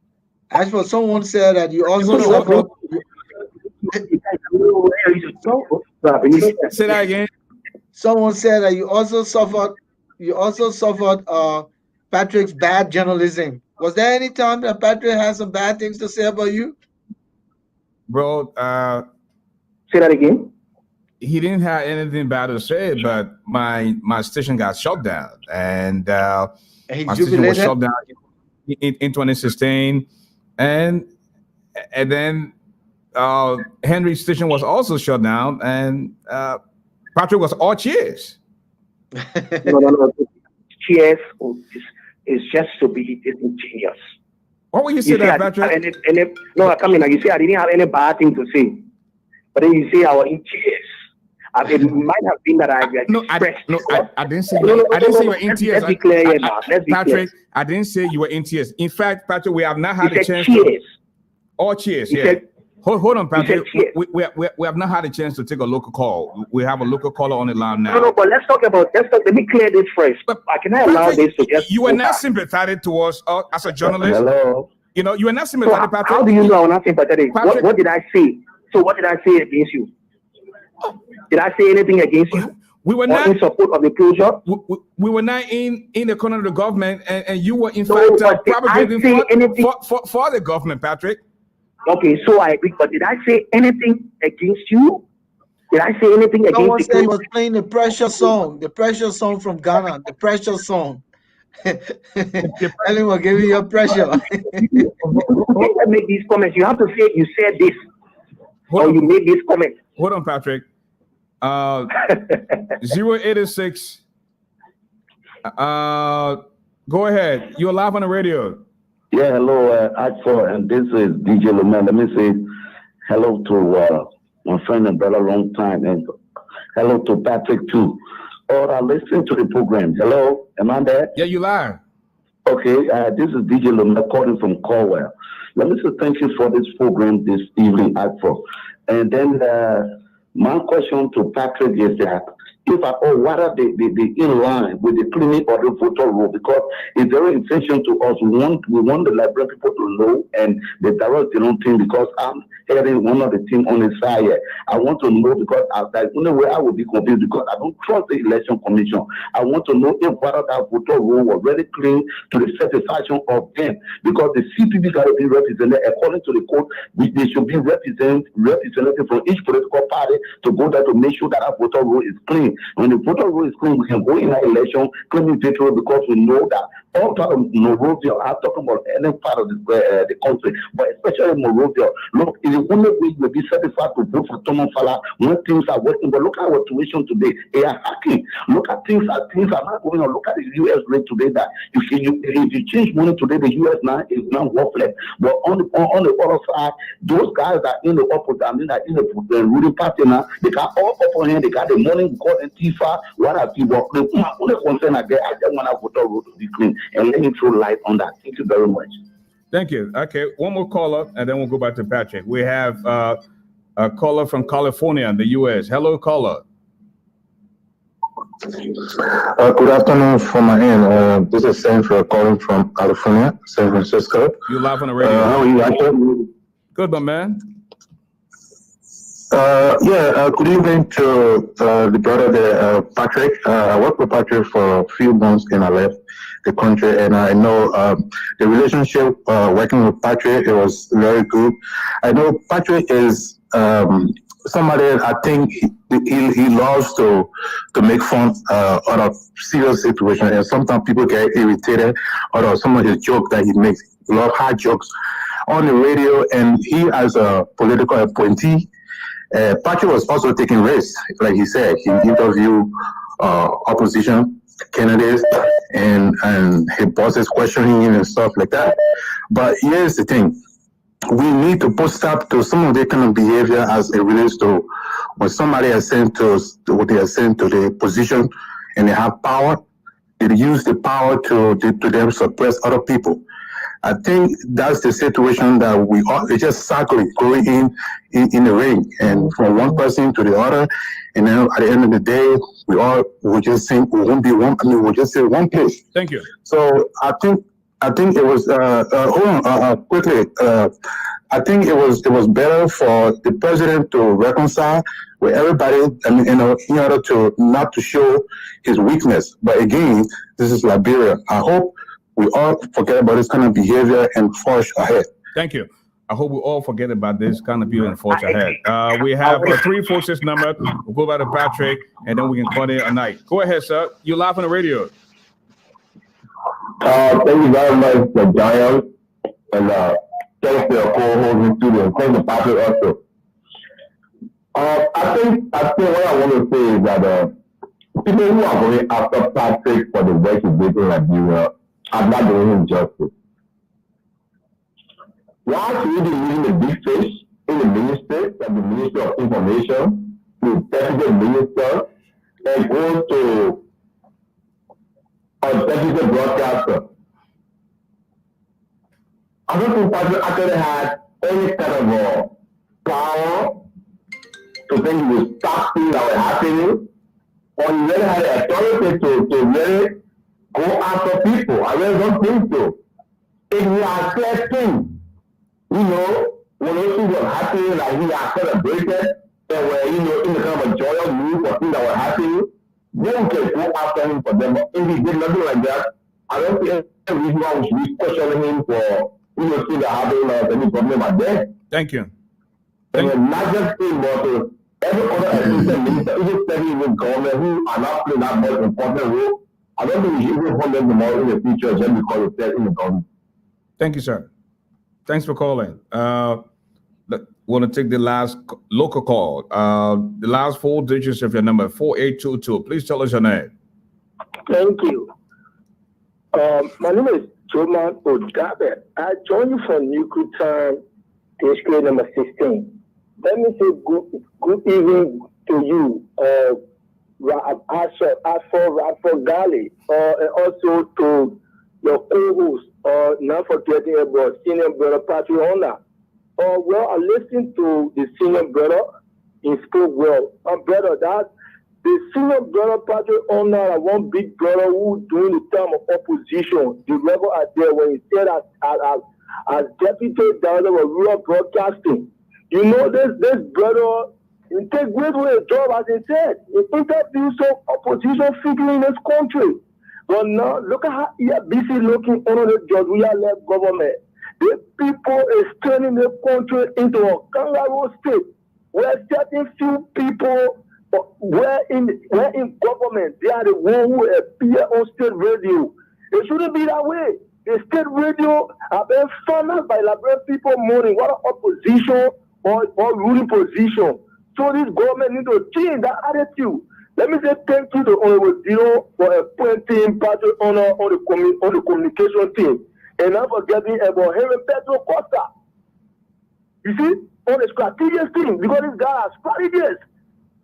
someone said that you also Say that again. Someone said that you also suffered Patrick's bad journalism. Was there any time that Patrick had some bad things to say about you? Bro, say that again. He didn't have anything bad to say, but my station got shut down, and my station was shut down in 2016, and then Henry's station was also shut down, and Patrick was all cheers. No. Cheers is just to be disingenuous. What will you say that, Patrick? No, come in. You say I didn't have any bad thing to say, but then you say I was in tears. It might have been that I didn't say you were in tears. Let's be clear here now. Patrick, I didn't say you were in tears. In fact, Patrick, we have not had a chance. All cheers. Yeah. Hold on, Patrick. We have not had a chance to take a local call. We have a local caller on the line now. No, but let's talk. Let me clear this first. Can I allow this to just? You were not sympathetic towards us as a journalist. Hello. You know, you were not sympathetic, Patrick. How do you know I'm not sympathetic? What did I say? So what did I say against you? Did I say anything against you? We were not in support of the closure. We were not in the corner of the government, and you were in fact probably for the government, Patrick. Okay, so I agree. But did I say anything against you? Did I say anything against you? Someone said he was playing the pressure song from Ghana, the pressure song. Ellen will give you your pressure. You can't make these comments. You have to say you said this. You made this comment. Hold on, Patrick. 086. Go ahead. You're live on the radio. Yeah, hello, ASHFORD, and this is DJ Lumen. Let me say hello to my friend and brother, long time, and hello to Patrick too. I listen to the program. Hello, am I there? Yeah, you live. Okay, this is DJ Lumen calling from Corwell. Let me say thank you for this program this evening, ASHFORD. And then my question to Patrick is that if at all, what are they in line with the cleaning of the voter roll? Because it's very essential to us. We want the Liberian people to know and the direct thing, because I'm hearing one of the things on the side here. I want to know, because that's the only way I will be confused, because I don't trust the election commission. I want to know if what that voter roll was very clean to the satisfaction of them, because the CPB got to be represented according to the code. They should be representative from each political party to go there to make sure that voter roll is clean. When the voter roll is clean, we can go in an election claiming victory because we know that all part of Monrovia, I'm talking about any part of the country, but especially Monrovia. Look, it's the only way you will be certified to vote for Thomas Fala when things are working. But look at our situation today. They are hacking. Look at things are not going on. Look at the U.S. rate today. That if you change money today, the U.S. now is now worthless. But on the other side, those guys that in the opposite, I mean, that in the ruling party now, they got all upper hand. They got the money, got the Tifa. What have you? But the only concern I get, I just want to voter roll to be clean. And let me throw light on that. Thank you very much. Thank you. Okay, one more caller, and then we'll go back to Patrick. We have a caller from California in the U.S. Hello, caller. Good afternoon from my end. This is Sanford calling from California, San Francisco. You live on the radio. How are you, Asher? Good, my man. Good evening to the brother there, Patrick. I worked with Patrick for a few months and I left the country, and I know the relationship working with Patrick, it was very good. I know Patrick is somebody, I think he loves to make fun out of serious situations, and sometimes people get irritated out of some of his jokes that he makes. He loves hard jokes on the radio, and he as a political appointee, Patrick was also taking risks, like he said. He interviewed opposition candidates, and his bosses questioning him and stuff like that. But here's the thing. We need to put stop to some of that kind of behavior as it relates to when somebody is sent to what they are sent to the position and they have power, they use the power to them suppress other people. I think that's the situation that we are just cycling, going in the ring, and from one person to the other, and then at the end of the day, we just think we won't be one. I mean, we'll just say one place. Thank you. So I think it was quickly. I think it was better for the president to reconcile with everybody. I mean, in order to not to show his weakness. But again, this is Liberia. I hope we all forget about this kind of behavior and forge ahead. Thank you. I hope we all forget about this kind of behavior and forge ahead. We have a 346 number. We'll go back to Patrick, and then we can call it a night. Go ahead, sir. You're live on the radio. Thank you very much, Giant, and thanks to your co-hosting studio. Thank you, Patrick, also. I think what I want to say is that people who are going after Patrick for the work he's doing in Liberia are not doing him justice. Why should we be using the big fish in the ministry, like the Ministry of Information, the Deputy Minister, and go to a Deputy Broadcaster? I don't think Patrick actually had any kind of power to think he would stop things that were happening, or he really had the authority to really go after people. I really don't think so. If he had said things, when those things were happening, like he had celebrated, and were, in the kind of a joyous mood for things that were happening, then can go after him for them. But if he did nothing like that, I don't think any reason why we should be questioning him for things that happening or any problem like that. Thank you. And not just him, but every other assistant minister, even studying in government who are not playing that much important role. I don't think we should even hold them tomorrow in the future just because they're in the government. Thank you, sir. Thanks for calling. Want to take the last local call. The last 4 digits of your number, 4822. Please tell us your name. Thank you. My name is Joman Odabe. I joined you from Nuclear Time, grade number 16. Let me say good evening to you, ASHFORTHEGIANT, GARLEY, and also to your co-host, not forgetting about senior brother Patrick Honnah. Well, I listened to the senior brother. He spoke well. Brother, that the senior brother Patrick Honnah, one big brother who during the time of opposition, the rebel are there when he said as deputy director of rural broadcasting. This brother, he take great a job, as he said. He interviewed some opposition figure in this country. But now, look at how he are busy looking under the judge. We are left government. The people is turning the country into a kangaroo state where certain few people where in government, they are the one who appear on state radio. It shouldn't be that way. The state radio are being financed by Liberian people money, whether opposition or ruling position. So this government needs to change that attitude. Let me say thank you to Honorable Dino for appointing Patrick Honnah on the communication team. And not forgetting about Hennen Pedro Costa. You see, on the strategic team, because this guy has strategies.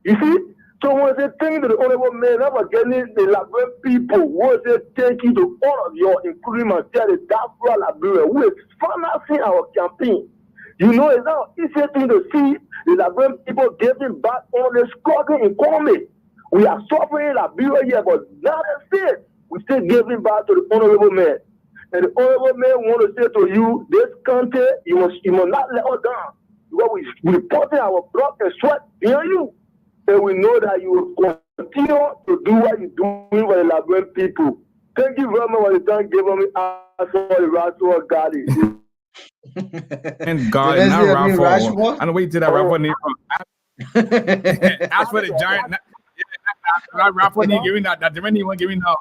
You see? So when I say thank you to the honorable man, not forgetting the Liberian people, when I say thank you to all of you, including myself, the diaspora Liberia, who is financing our campaign. You know, it's not easy thing to see the Liberian people giving back on the struggle in Kwame. We are suffering in Liberia here, but now that's it. We still giving back to the honorable man. And the honorable man want to say to you, this country, you must not let us down. Because we putting our blood and sweat behind you. And we know that you will continue to do what you're doing for the Liberian people. Thank you very much for the time given me for the right of Garley. And God, not Rafa. I don't wait till that Rafa name. As for the giant, not Rafa name giving that. That Jeremy won't give me now.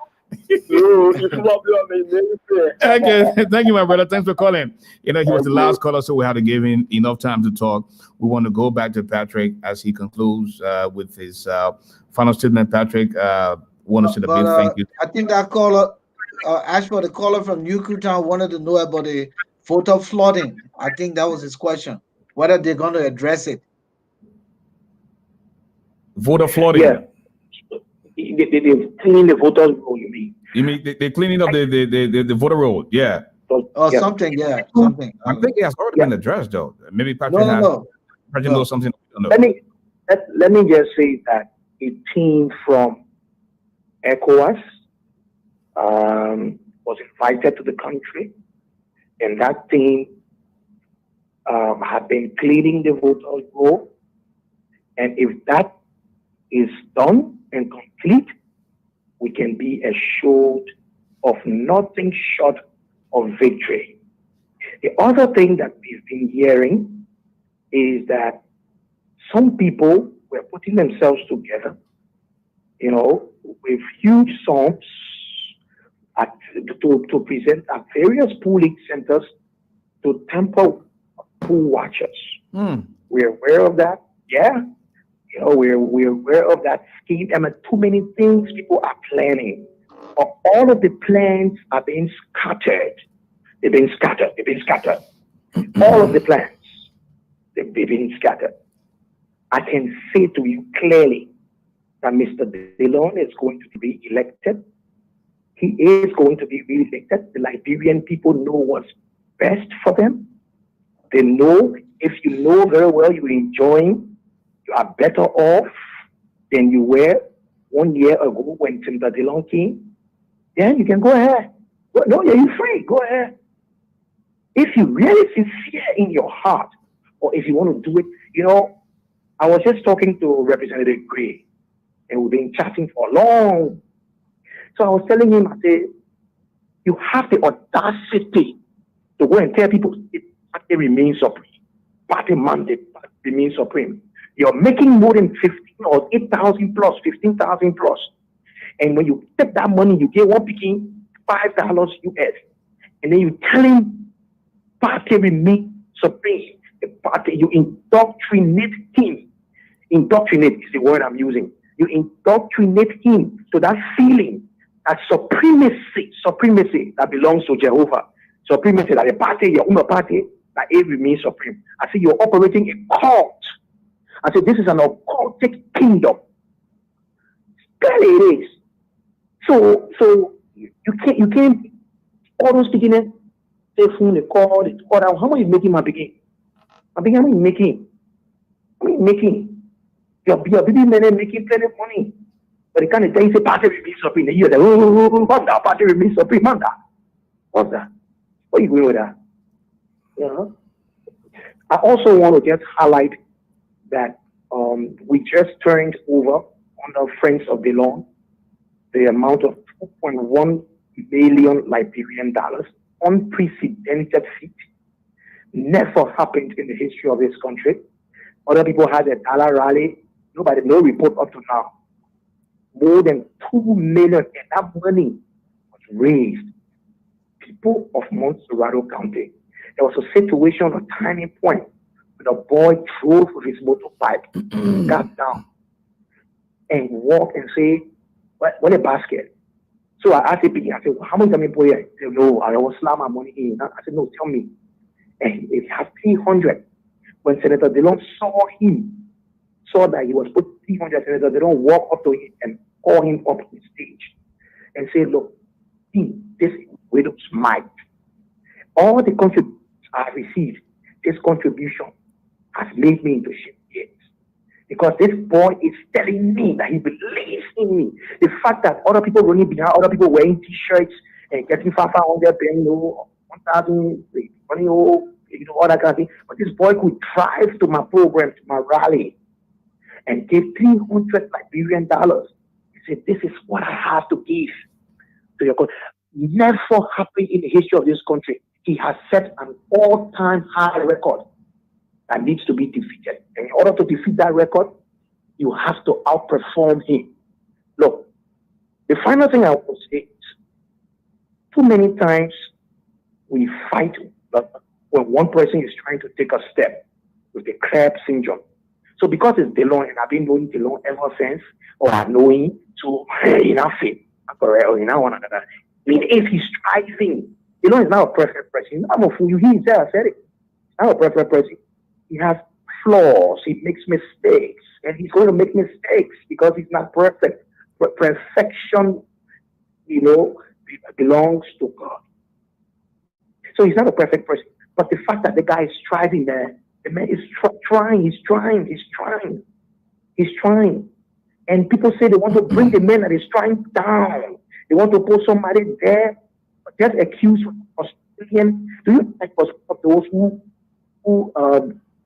Okay, thank you, my brother. Thanks for calling. You know, he was the last caller, so we had to give him enough time to talk. We want to go back to Patrick as he concludes with his final statement. Patrick, want to say a big thank you. I think that caller, Ashford, the caller from Newtown, wanted to know about the voter flooding. I think that was his question, whether they're going to address it. Voter flooding? Yeah. They cleaning the voters' roll, you mean? You mean they're cleaning up the voter roll? Yeah. Or something, yeah, something. I think it has already been addressed, though. Maybe Patrick knows something. Let me just say that a team from ECOWAS was invited to the country, and that team had been cleaning the voters' roll. And if that is done and complete, we can be assured of nothing short of victory. The other thing that we've been hearing is that some people were putting themselves together, you know, with huge sums to present at various polling centers to tamper poll watchers. We're aware of that. Yeah. You know, we're aware of that scheme. I mean, too many things people are planning. But all of the plans are being scattered. They've been scattered. All of the plans, they've been scattered. I can say to you clearly that Mr. Dillon is going to be elected. He is going to be re-elected. The Liberian people know what's best for them. They know, if you know very well you're enjoying, you are better off than you were 1 year ago when Mr. Dillon came, then you can go ahead. No, you're free. Go ahead. If you really sincere in your heart, or if you want to do it, you know, I was just talking to Representative Gray, and we've been chatting for long. So I was telling him, I said, you have the audacity to go and tell people party remains supreme. Party mandate remains supreme. You're making more than 15 or 8,000 plus, 15,000 plus. And when you take that money, you get one picking $5 US. And then you tell him party remains supreme. The party, you indoctrinate him. Indoctrinate is the word I'm using. You indoctrinate him to that feeling, that supremacy that belongs to Jehovah. Supremacy that the party, your own party, that it remains supreme. I say you're operating a cult. I said, this is an occultic kingdom. Clearly it is. So you can't all those beginners, they phone, they call out. How much is making my begin? My begin, how much making? Your baby men making plenty of money. But they can't tell you, say, party remains supreme. You hear that, what's that? Party remains supreme, man. What's that? What are you doing with that? You know? I also want to just highlight that we just turned over on the Friends of the Lawn the amount of $2.1 million Liberian dollars, unprecedented feat, never happened in the history of this country. Other people had a dollar rally, no report up to now. More than 2 million, and that money was raised. People of Montserrado County. There was a situation, a turning point, where the boy drove with his motorbike, got down, and walked and say, "What a basket." So I asked him, I said, "How much am I boy?" He said, "No, I will slam my money in." I said, "No, tell me." And it has 300. When Senator Delon saw that he was put 300, Senator Delon walked up to him and called him up on the stage and said, "Look, this widow's mite. All the contributions I received, this contribution has made me into shape. Because this boy is telling me that he believes in me. The fact that other people running behind, other people wearing t-shirts and getting 500, paying 1,000, money, all that kind of thing. But this boy could drive to my program, to my rally, and give 300 Liberian dollars. He said, "This is what I have to give to your country." Never happened in the history of this country. He has set an all-time high record that needs to be defeated. And in order to defeat that record, you have to outperform him. Look, the final thing I want to say is, too many times we fight when one person is trying to take a step with the crab syndrome. So because it's DeLong, and I've been knowing DeLong ever since, or I know him, so enough it, or one another. I mean, if he's striving, DeLong is not a perfect person. I'm a fool. He himself said it. He's not a perfect person. He has flaws. He makes mistakes, and he's going to make mistakes because he's not perfect. But perfection, belongs to God. So he's not a perfect person. But the fact that the guy is striving there, the man is trying. And people say they want to bring the man that is trying down. They want to put somebody there, just accused of Australian. Do you think was of those who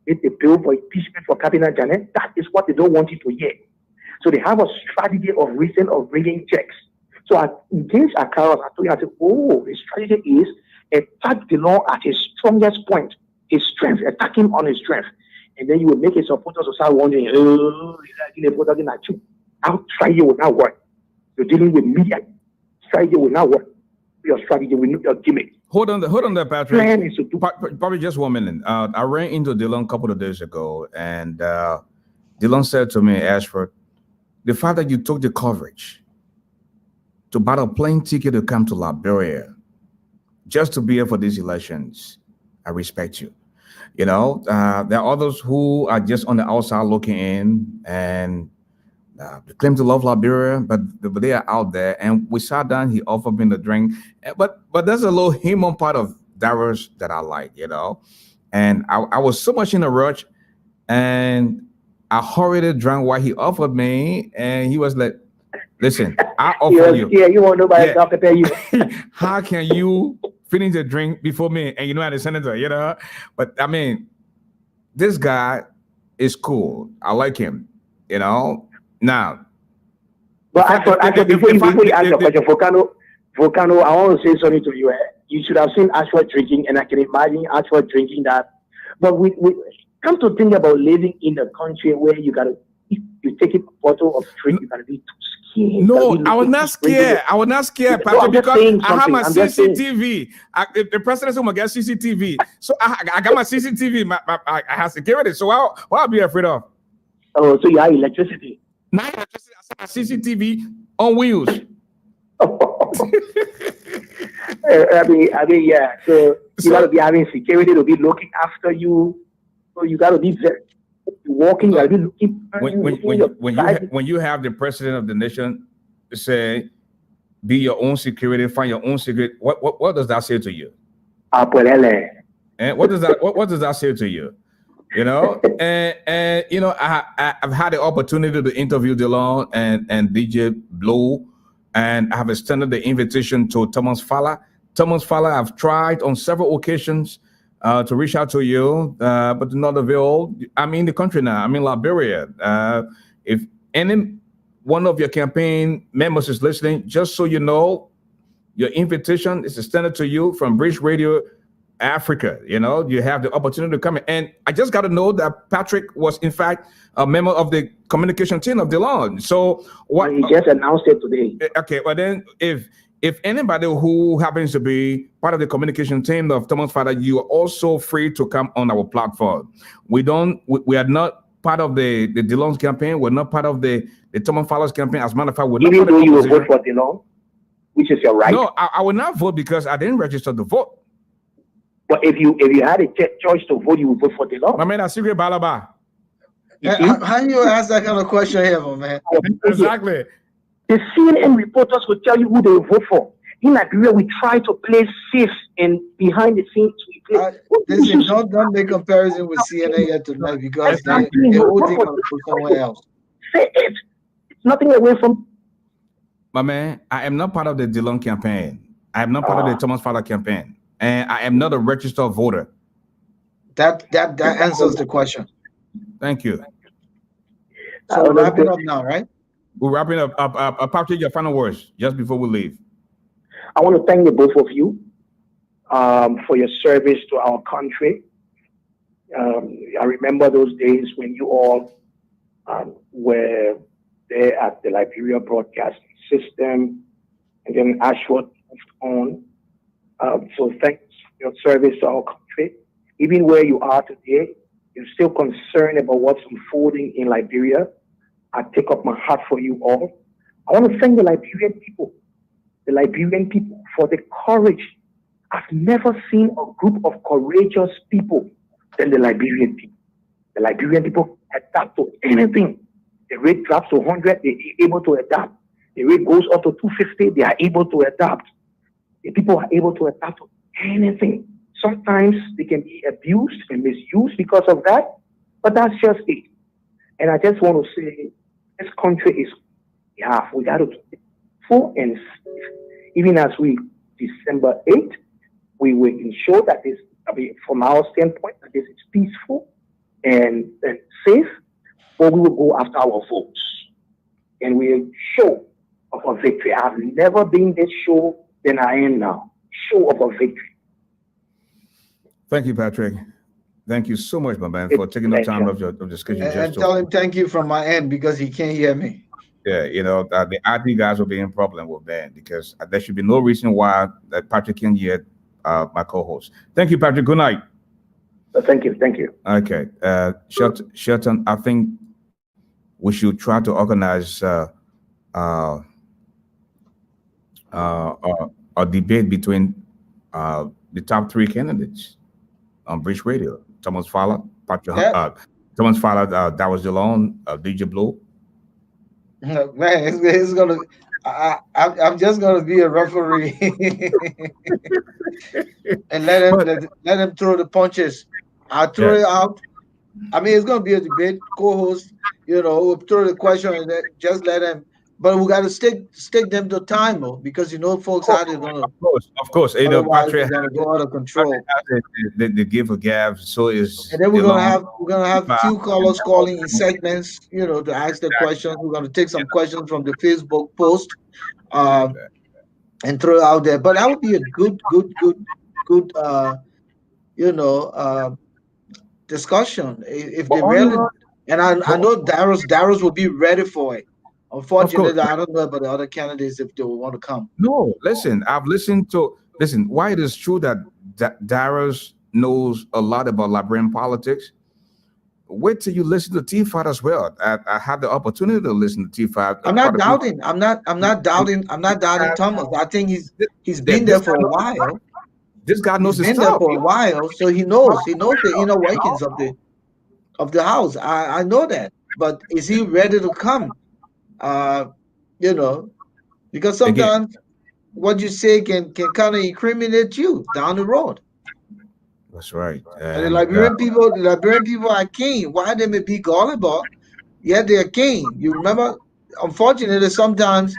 did the bill for impeachment for Cabinet Janet? That is what they don't want you to hear. So they have a strategy of reason of bringing checks. So I engaged Akaros. I told you, I said, the strategy is attack the law at his strongest point, his strength, attack him on his strength. And then you will make his supporters start wondering, our strategy will not work. You're dealing with media. Strategy will not work. Your strategy will not your gimmick. Hold on there, Patrick. Plan is to do. Probably just 1 minute. I ran into Dylan a couple of days ago, and Dylan said to me, Ashford, the fact that you took the coverage to buy a plane ticket to come to Liberia just to be here for these elections, I respect you. There are others who are just on the outside looking in and they claim to love Liberia, but they are out there. And we sat down, he offered me the drink. But there's a little human part of Darius that I like, And I was so much in a rush, and I hurriedly drank what he offered me, and he was like, listen, I offer you. Yeah, you want nobody to prepare you. How can you finish the drink before me? And I'm the senator, But I mean, this guy is cool. I like him, Now, but actually, before you ask your question, Volcano, I want to say something to you. You should have seen Ashford drinking, and I can imagine Ashford drinking that. But we come to think about living in a country where if you take a bottle of drink, you gotta be too scared. No, I was not scared. Patrick, because I have my CCTV. The president's gonna get CCTV, so I got my CCTV. I have security, so I'll be afraid of. Oh, so you have electricity. Not electricity. I have CCTV on wheels. I mean, yeah. So you gotta be having security to be looking after you. So you gotta be very walking. You gotta be looking. When you have the president of the nation say, "Be your own security, find your own security," what does that say to you? And what does that say to you? I've had the opportunity to interview DeLong and DJ Blue, and I have extended the invitation to Thomas Fowler. Thomas Fowler, I've tried on several occasions to reach out to you, but not avail. I'm in the country now. I'm in Liberia. If any one of your campaign members is listening, just so you know, your invitation is extended to you from Bridge Radio Africa. You know, you have the opportunity to come in. And I just got to know that Patrick was, in fact, a member of the communication team of DeLon. So what? He just announced it today. Okay, well then, if anybody who happens to be part of the communication team of Thomas Father, you are also free to come on our platform. We are not part of the DeLon's campaign. We're not part of the Thomas Father's campaign. As a matter of fact, we're not. Even though you will vote for DeLon, which is your right. No, I will not vote because I didn't register to vote. But if you had a choice to vote, you would vote for DeLon. I mean, a secret balaba. How do you ask that kind of question here, my man? Exactly. The CNN reporters will tell you who they will vote for. In Liberia, we try to play safe, and behind the scenes, we play. Listen, don't make comparison with CNN here tonight because they all think of somewhere else. Say it. It's nothing away from. My man, I am not part of the DeLon campaign. I am not part of the Thomas Father campaign, and I am not a registered voter. That answers the question. Thank you. So we're wrapping up now, right? We're wrapping up. Patrick, your final words just before we leave. I want to thank the both of you for your service to our country. I remember those days when you all were there at the Liberia broadcasting system, and then Ashford moved on. So thanks for your service to our country. Even where you are today, you're still concerned about what's unfolding in Liberia. I take up my heart for you all. I want to thank the Liberian people for the courage. I've never seen a group of courageous people than the Liberian people. The Liberian people adapt to anything. The rate drops to 100, they're able to adapt. The rate goes up to 250, they are able to adapt. The people are able to adapt to anything. Sometimes they can be abused and misused because of that, but that's just it. And I just want to say, this country is, we got to keep it full and safe. Even as December 8th, we will ensure that this, from our standpoint, that this is peaceful and safe, but we will go after our votes. And we'll show of a victory. I've never been this sure than I am now. Show of a victory. Thank you, Patrick. Thank you so much, my man, for taking the time of the schedule. And tell him thank you from my end because he can't hear me. Yeah, you know, the IT guys will be in problem with that because there should be no reason why that Patrick can hear my co-host. Thank you, Patrick. Good night. Thank you. Thank you. Okay. Shelton, I think we should try to organize a debate between the top three candidates on Bridge Radio. Thomas Fowler, Patrick, Thomas Fowler, that was DeLon, DJ Blue. Man, it's gonna. I'm just gonna be a referee and let him throw the punches. I'll throw it out. I mean, it's gonna be a debate. Co-host, we'll throw the question and just let him. But we got to stick them to time, though, because folks how they're gonna. Of course, Patrick gonna go out of control. The give a gab, so is. And then we're gonna have few callers calling in segments, to ask the questions. We're gonna take some questions from the Facebook post, and throw it out there. But that would be a good, discussion if they really. And I know Darius will be ready for it. Unfortunately, I don't know about the other candidates if they will want to come. No, listen, why it is true that Darius knows a lot about Liberian politics. Wait till you listen to T5 as well. I had the opportunity to listen to T5. I'm not doubting Thomas. I think he's been there for a while. This guy knows his stuff. He's been there for a while, so he knows the inner workings of the house. I know that, but is he ready to come? Because sometimes what you say can kind of incriminate you down the road. That's right. And the Liberian people are keen. Why they may be gullible, yet they are keen. You remember, unfortunately, sometimes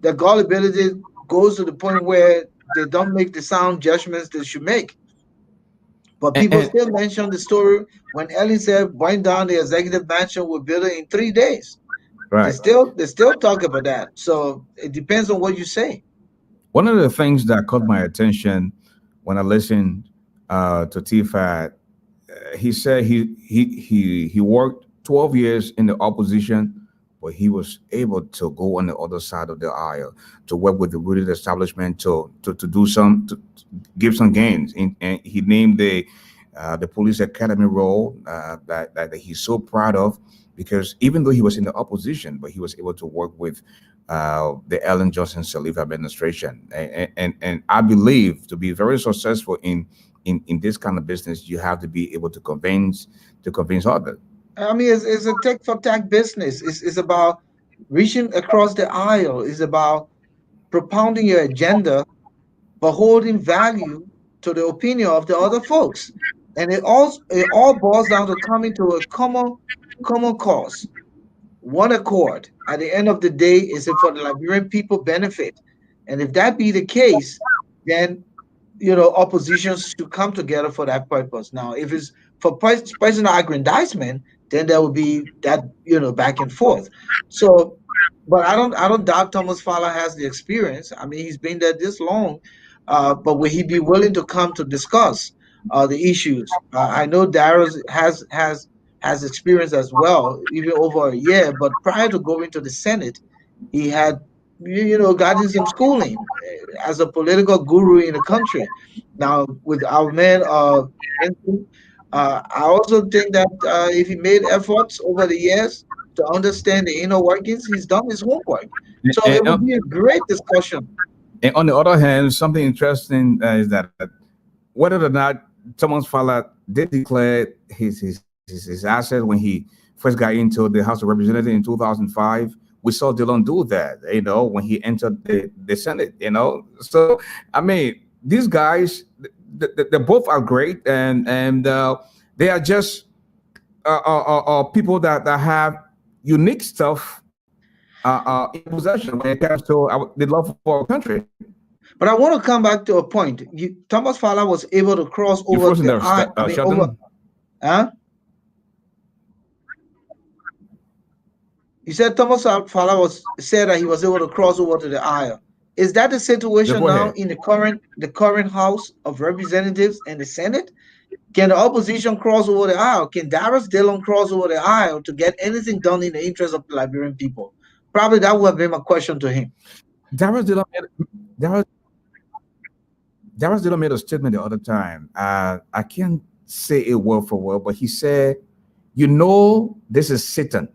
the gullibility goes to the point where they don't make the sound judgments they should make. But people still mention the story when Ellen said going down the executive mansion will build it in 3 days. Right. They still talk about that. So it depends on what you say. One of the things that caught my attention when I listened to TFAT. He said he worked 12 years in the opposition, but he was able to go on the other side of the aisle to work with the rooted establishment to do some to give some gains. And he named the police academy role that he's so proud of, because even though he was in the opposition, but he was able to work with the Ellen Johnson Sirleaf administration. And I believe to be very successful in this kind of business, you have to be able to convince others. I mean, it's a tech for tech business. It's about reaching across the aisle. It's about propounding your agenda, but holding value to the opinion of the other folks. And it all boils down to coming to a common cause, one accord. At the end of the day, is it for the Liberian people benefit? And if that be the case, then oppositions should come together for that purpose. Now, if it's for personal aggrandizement, then there will be that back and forth. So, but I don't doubt Thomas Fowler has the experience. I mean, he's been there this long. But will he be willing to come to discuss the issues? I know Darius has experience as well, even over a year. But prior to going to the Senate, he had gotten some schooling as a political guru in the country. Now, with our man, I also think that if he made efforts over the years to understand the inner workings, he's done his homework. So it would be a great discussion. And on the other hand, something interesting is that whether or not Thomas Fowler did declare his assets when he first got into the House of Representatives in 2005, we saw Dillon do that, when he entered the Senate, So, I mean, these guys, they both are great, and they are just people that have unique stuff in possession when it comes to the love for our country. But I want to come back to a point. Thomas Fowler was able to cross over the aisle. You said Thomas Fowler said that he was able to cross over to the aisle. Is that the situation now in the current House of Representatives and the Senate? Can the opposition cross over the aisle? Can Darius Dillon cross over the aisle to get anything done in the interest of the Liberian people? Probably that would have been my question to him. Darius Dillon made a statement the other time. I can't say it word for word, but he said, this is Satan.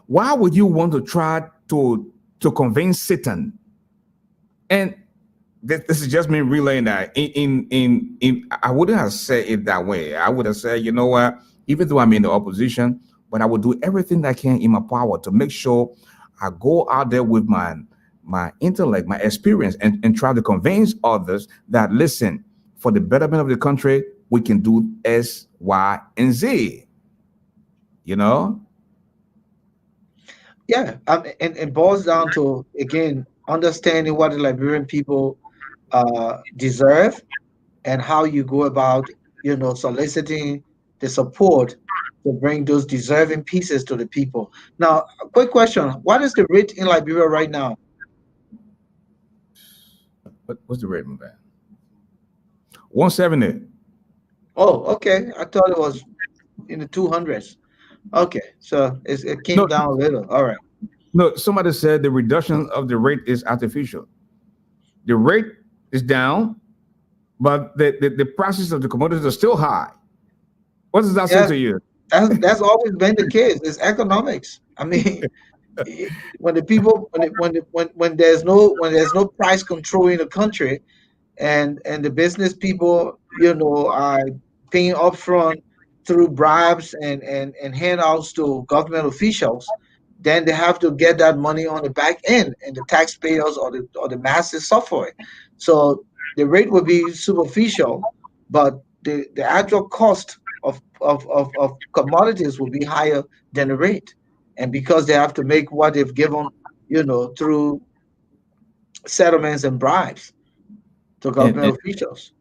Why would you want to try to convince Satan? And this is just me relaying that. I wouldn't have said it that way. I would have said, you know what, even though I'm in the opposition, but I will do everything I can in my power to make sure I go out there with my intellect, my experience, and try to convince others that, listen, for the betterment of the country, we can do X, Y, and Z. Yeah, and it boils down to, again, understanding what the Liberian people deserve and how you go about, soliciting the support to bring those deserving pieces to the people. Now, a quick question. What is the rate in Liberia right now? What's the rate, my man? 170. Oh, okay. I thought it was in the 200s. Okay, so it came down a little. All right. No, somebody said the reduction of the rate is artificial. The rate is down, but the prices of the commodities are still high. What does that say to you? That's always been the case. It's economics. I mean, when there's no price control in the country, and the business people, are paying upfront through bribes and handouts to government officials, then they have to get that money on the back end, and the taxpayers or the masses suffer it. So the rate will be superficial, but the actual cost of commodities will be higher than the rate. And because they have to make what they've given, through settlements and bribes to government officials.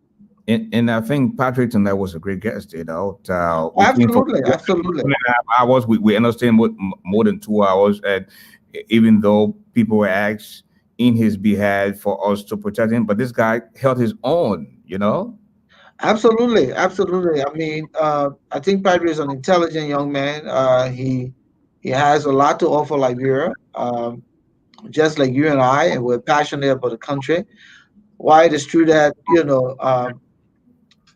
And I think Patrick tonight was a great guest. Absolutely. 2.5 hours. We understand more than 2 hours, and even though people were asked in his behalf for us to protect him, but this guy held his own. Absolutely, absolutely. I mean, I think Patrick is an intelligent young man. He has a lot to offer Liberia, just like you and I, and we're passionate about the country. Why it is true that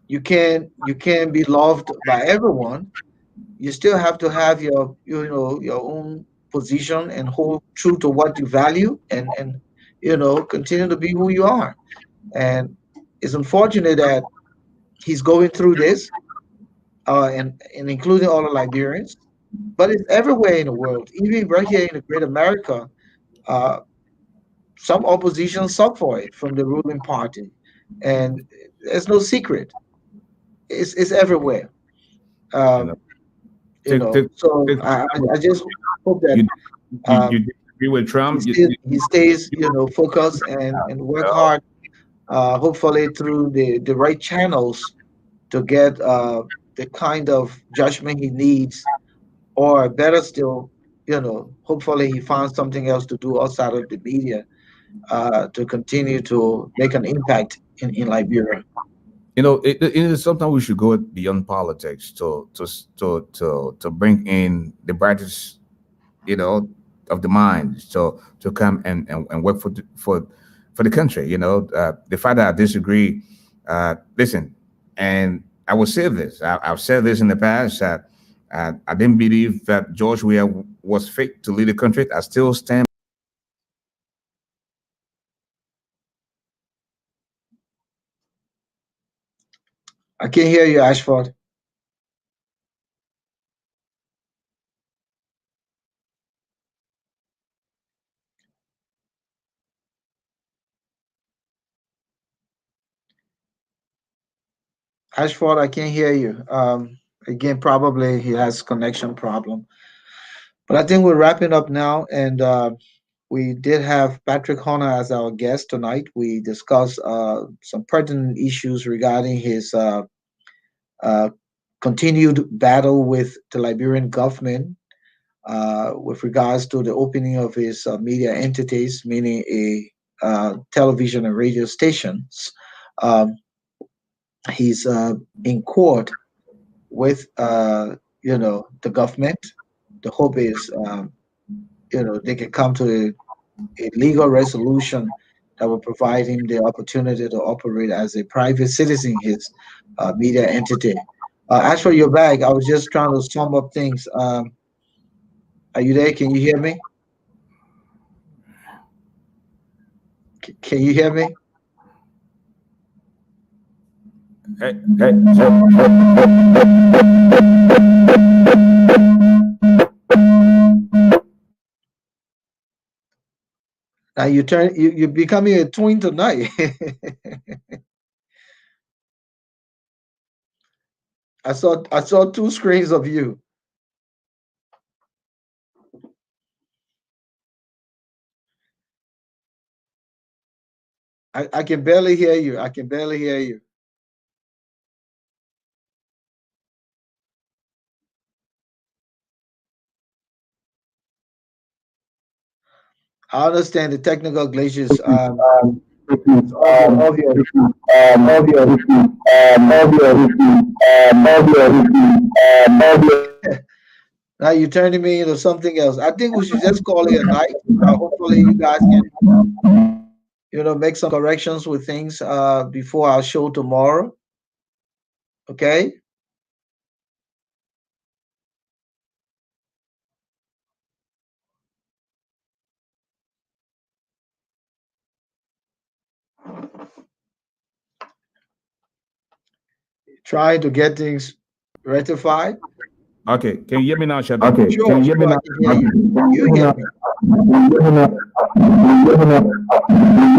you can be loved by everyone. You still have to have your own position and hold true to what you value, and continue to be who you are. And it's unfortunate that he's going through this, and including all the Liberians, but it's everywhere in the world, even right here in the Great America. Uh, some opposition suffer it from the ruling party, and there's no secret. It's everywhere. You Um, know, to, to, so to, I just hope that you, um, you disagree with he Trump? still he stays focused and work hard. Hopefully through the right channels to get the kind of judgment he needs, or better still, hopefully he finds something else to do outside of the media to continue to make an impact in Liberia. It is sometimes we should go beyond politics to bring in the brightest, of the mind, to come and work for the country. The fact that I disagree, listen, and I will say this. I've said this in the past that I didn't believe that George Weah was fit to lead the country. I still stand. I can hear you, Ashford. Ashford, I can't hear you. Again, probably he has connection problem. But I think we're wrapping up now, and we did have Patrick Honnah as our guest tonight. We discussed some pertinent issues regarding his uh, continued battle with the Liberian government with regards to the opening of his media entities, meaning a television and radio stations. Um, he's in court with the government. The hope is they can come to a legal resolution that will provide him the opportunity to operate as a private citizen, his media entity. As for your bag, I was just trying to sum up things. Are you there? Can you hear me? Can you hear me? Hey, Now you're becoming a twin tonight. I saw two screens of you. I can barely hear you. I can barely hear you. I understand the technical glitches. Audio. Now you're turning me into something else. I think we should just call it a night. Hopefully you guys can, make some corrections with things before our show tomorrow. Okay. Trying to get things rectified. okay, can you hear me now, Shelton? Okay, Sure, can you hear me sure, I now? can hear you. You hear me. You hear me now?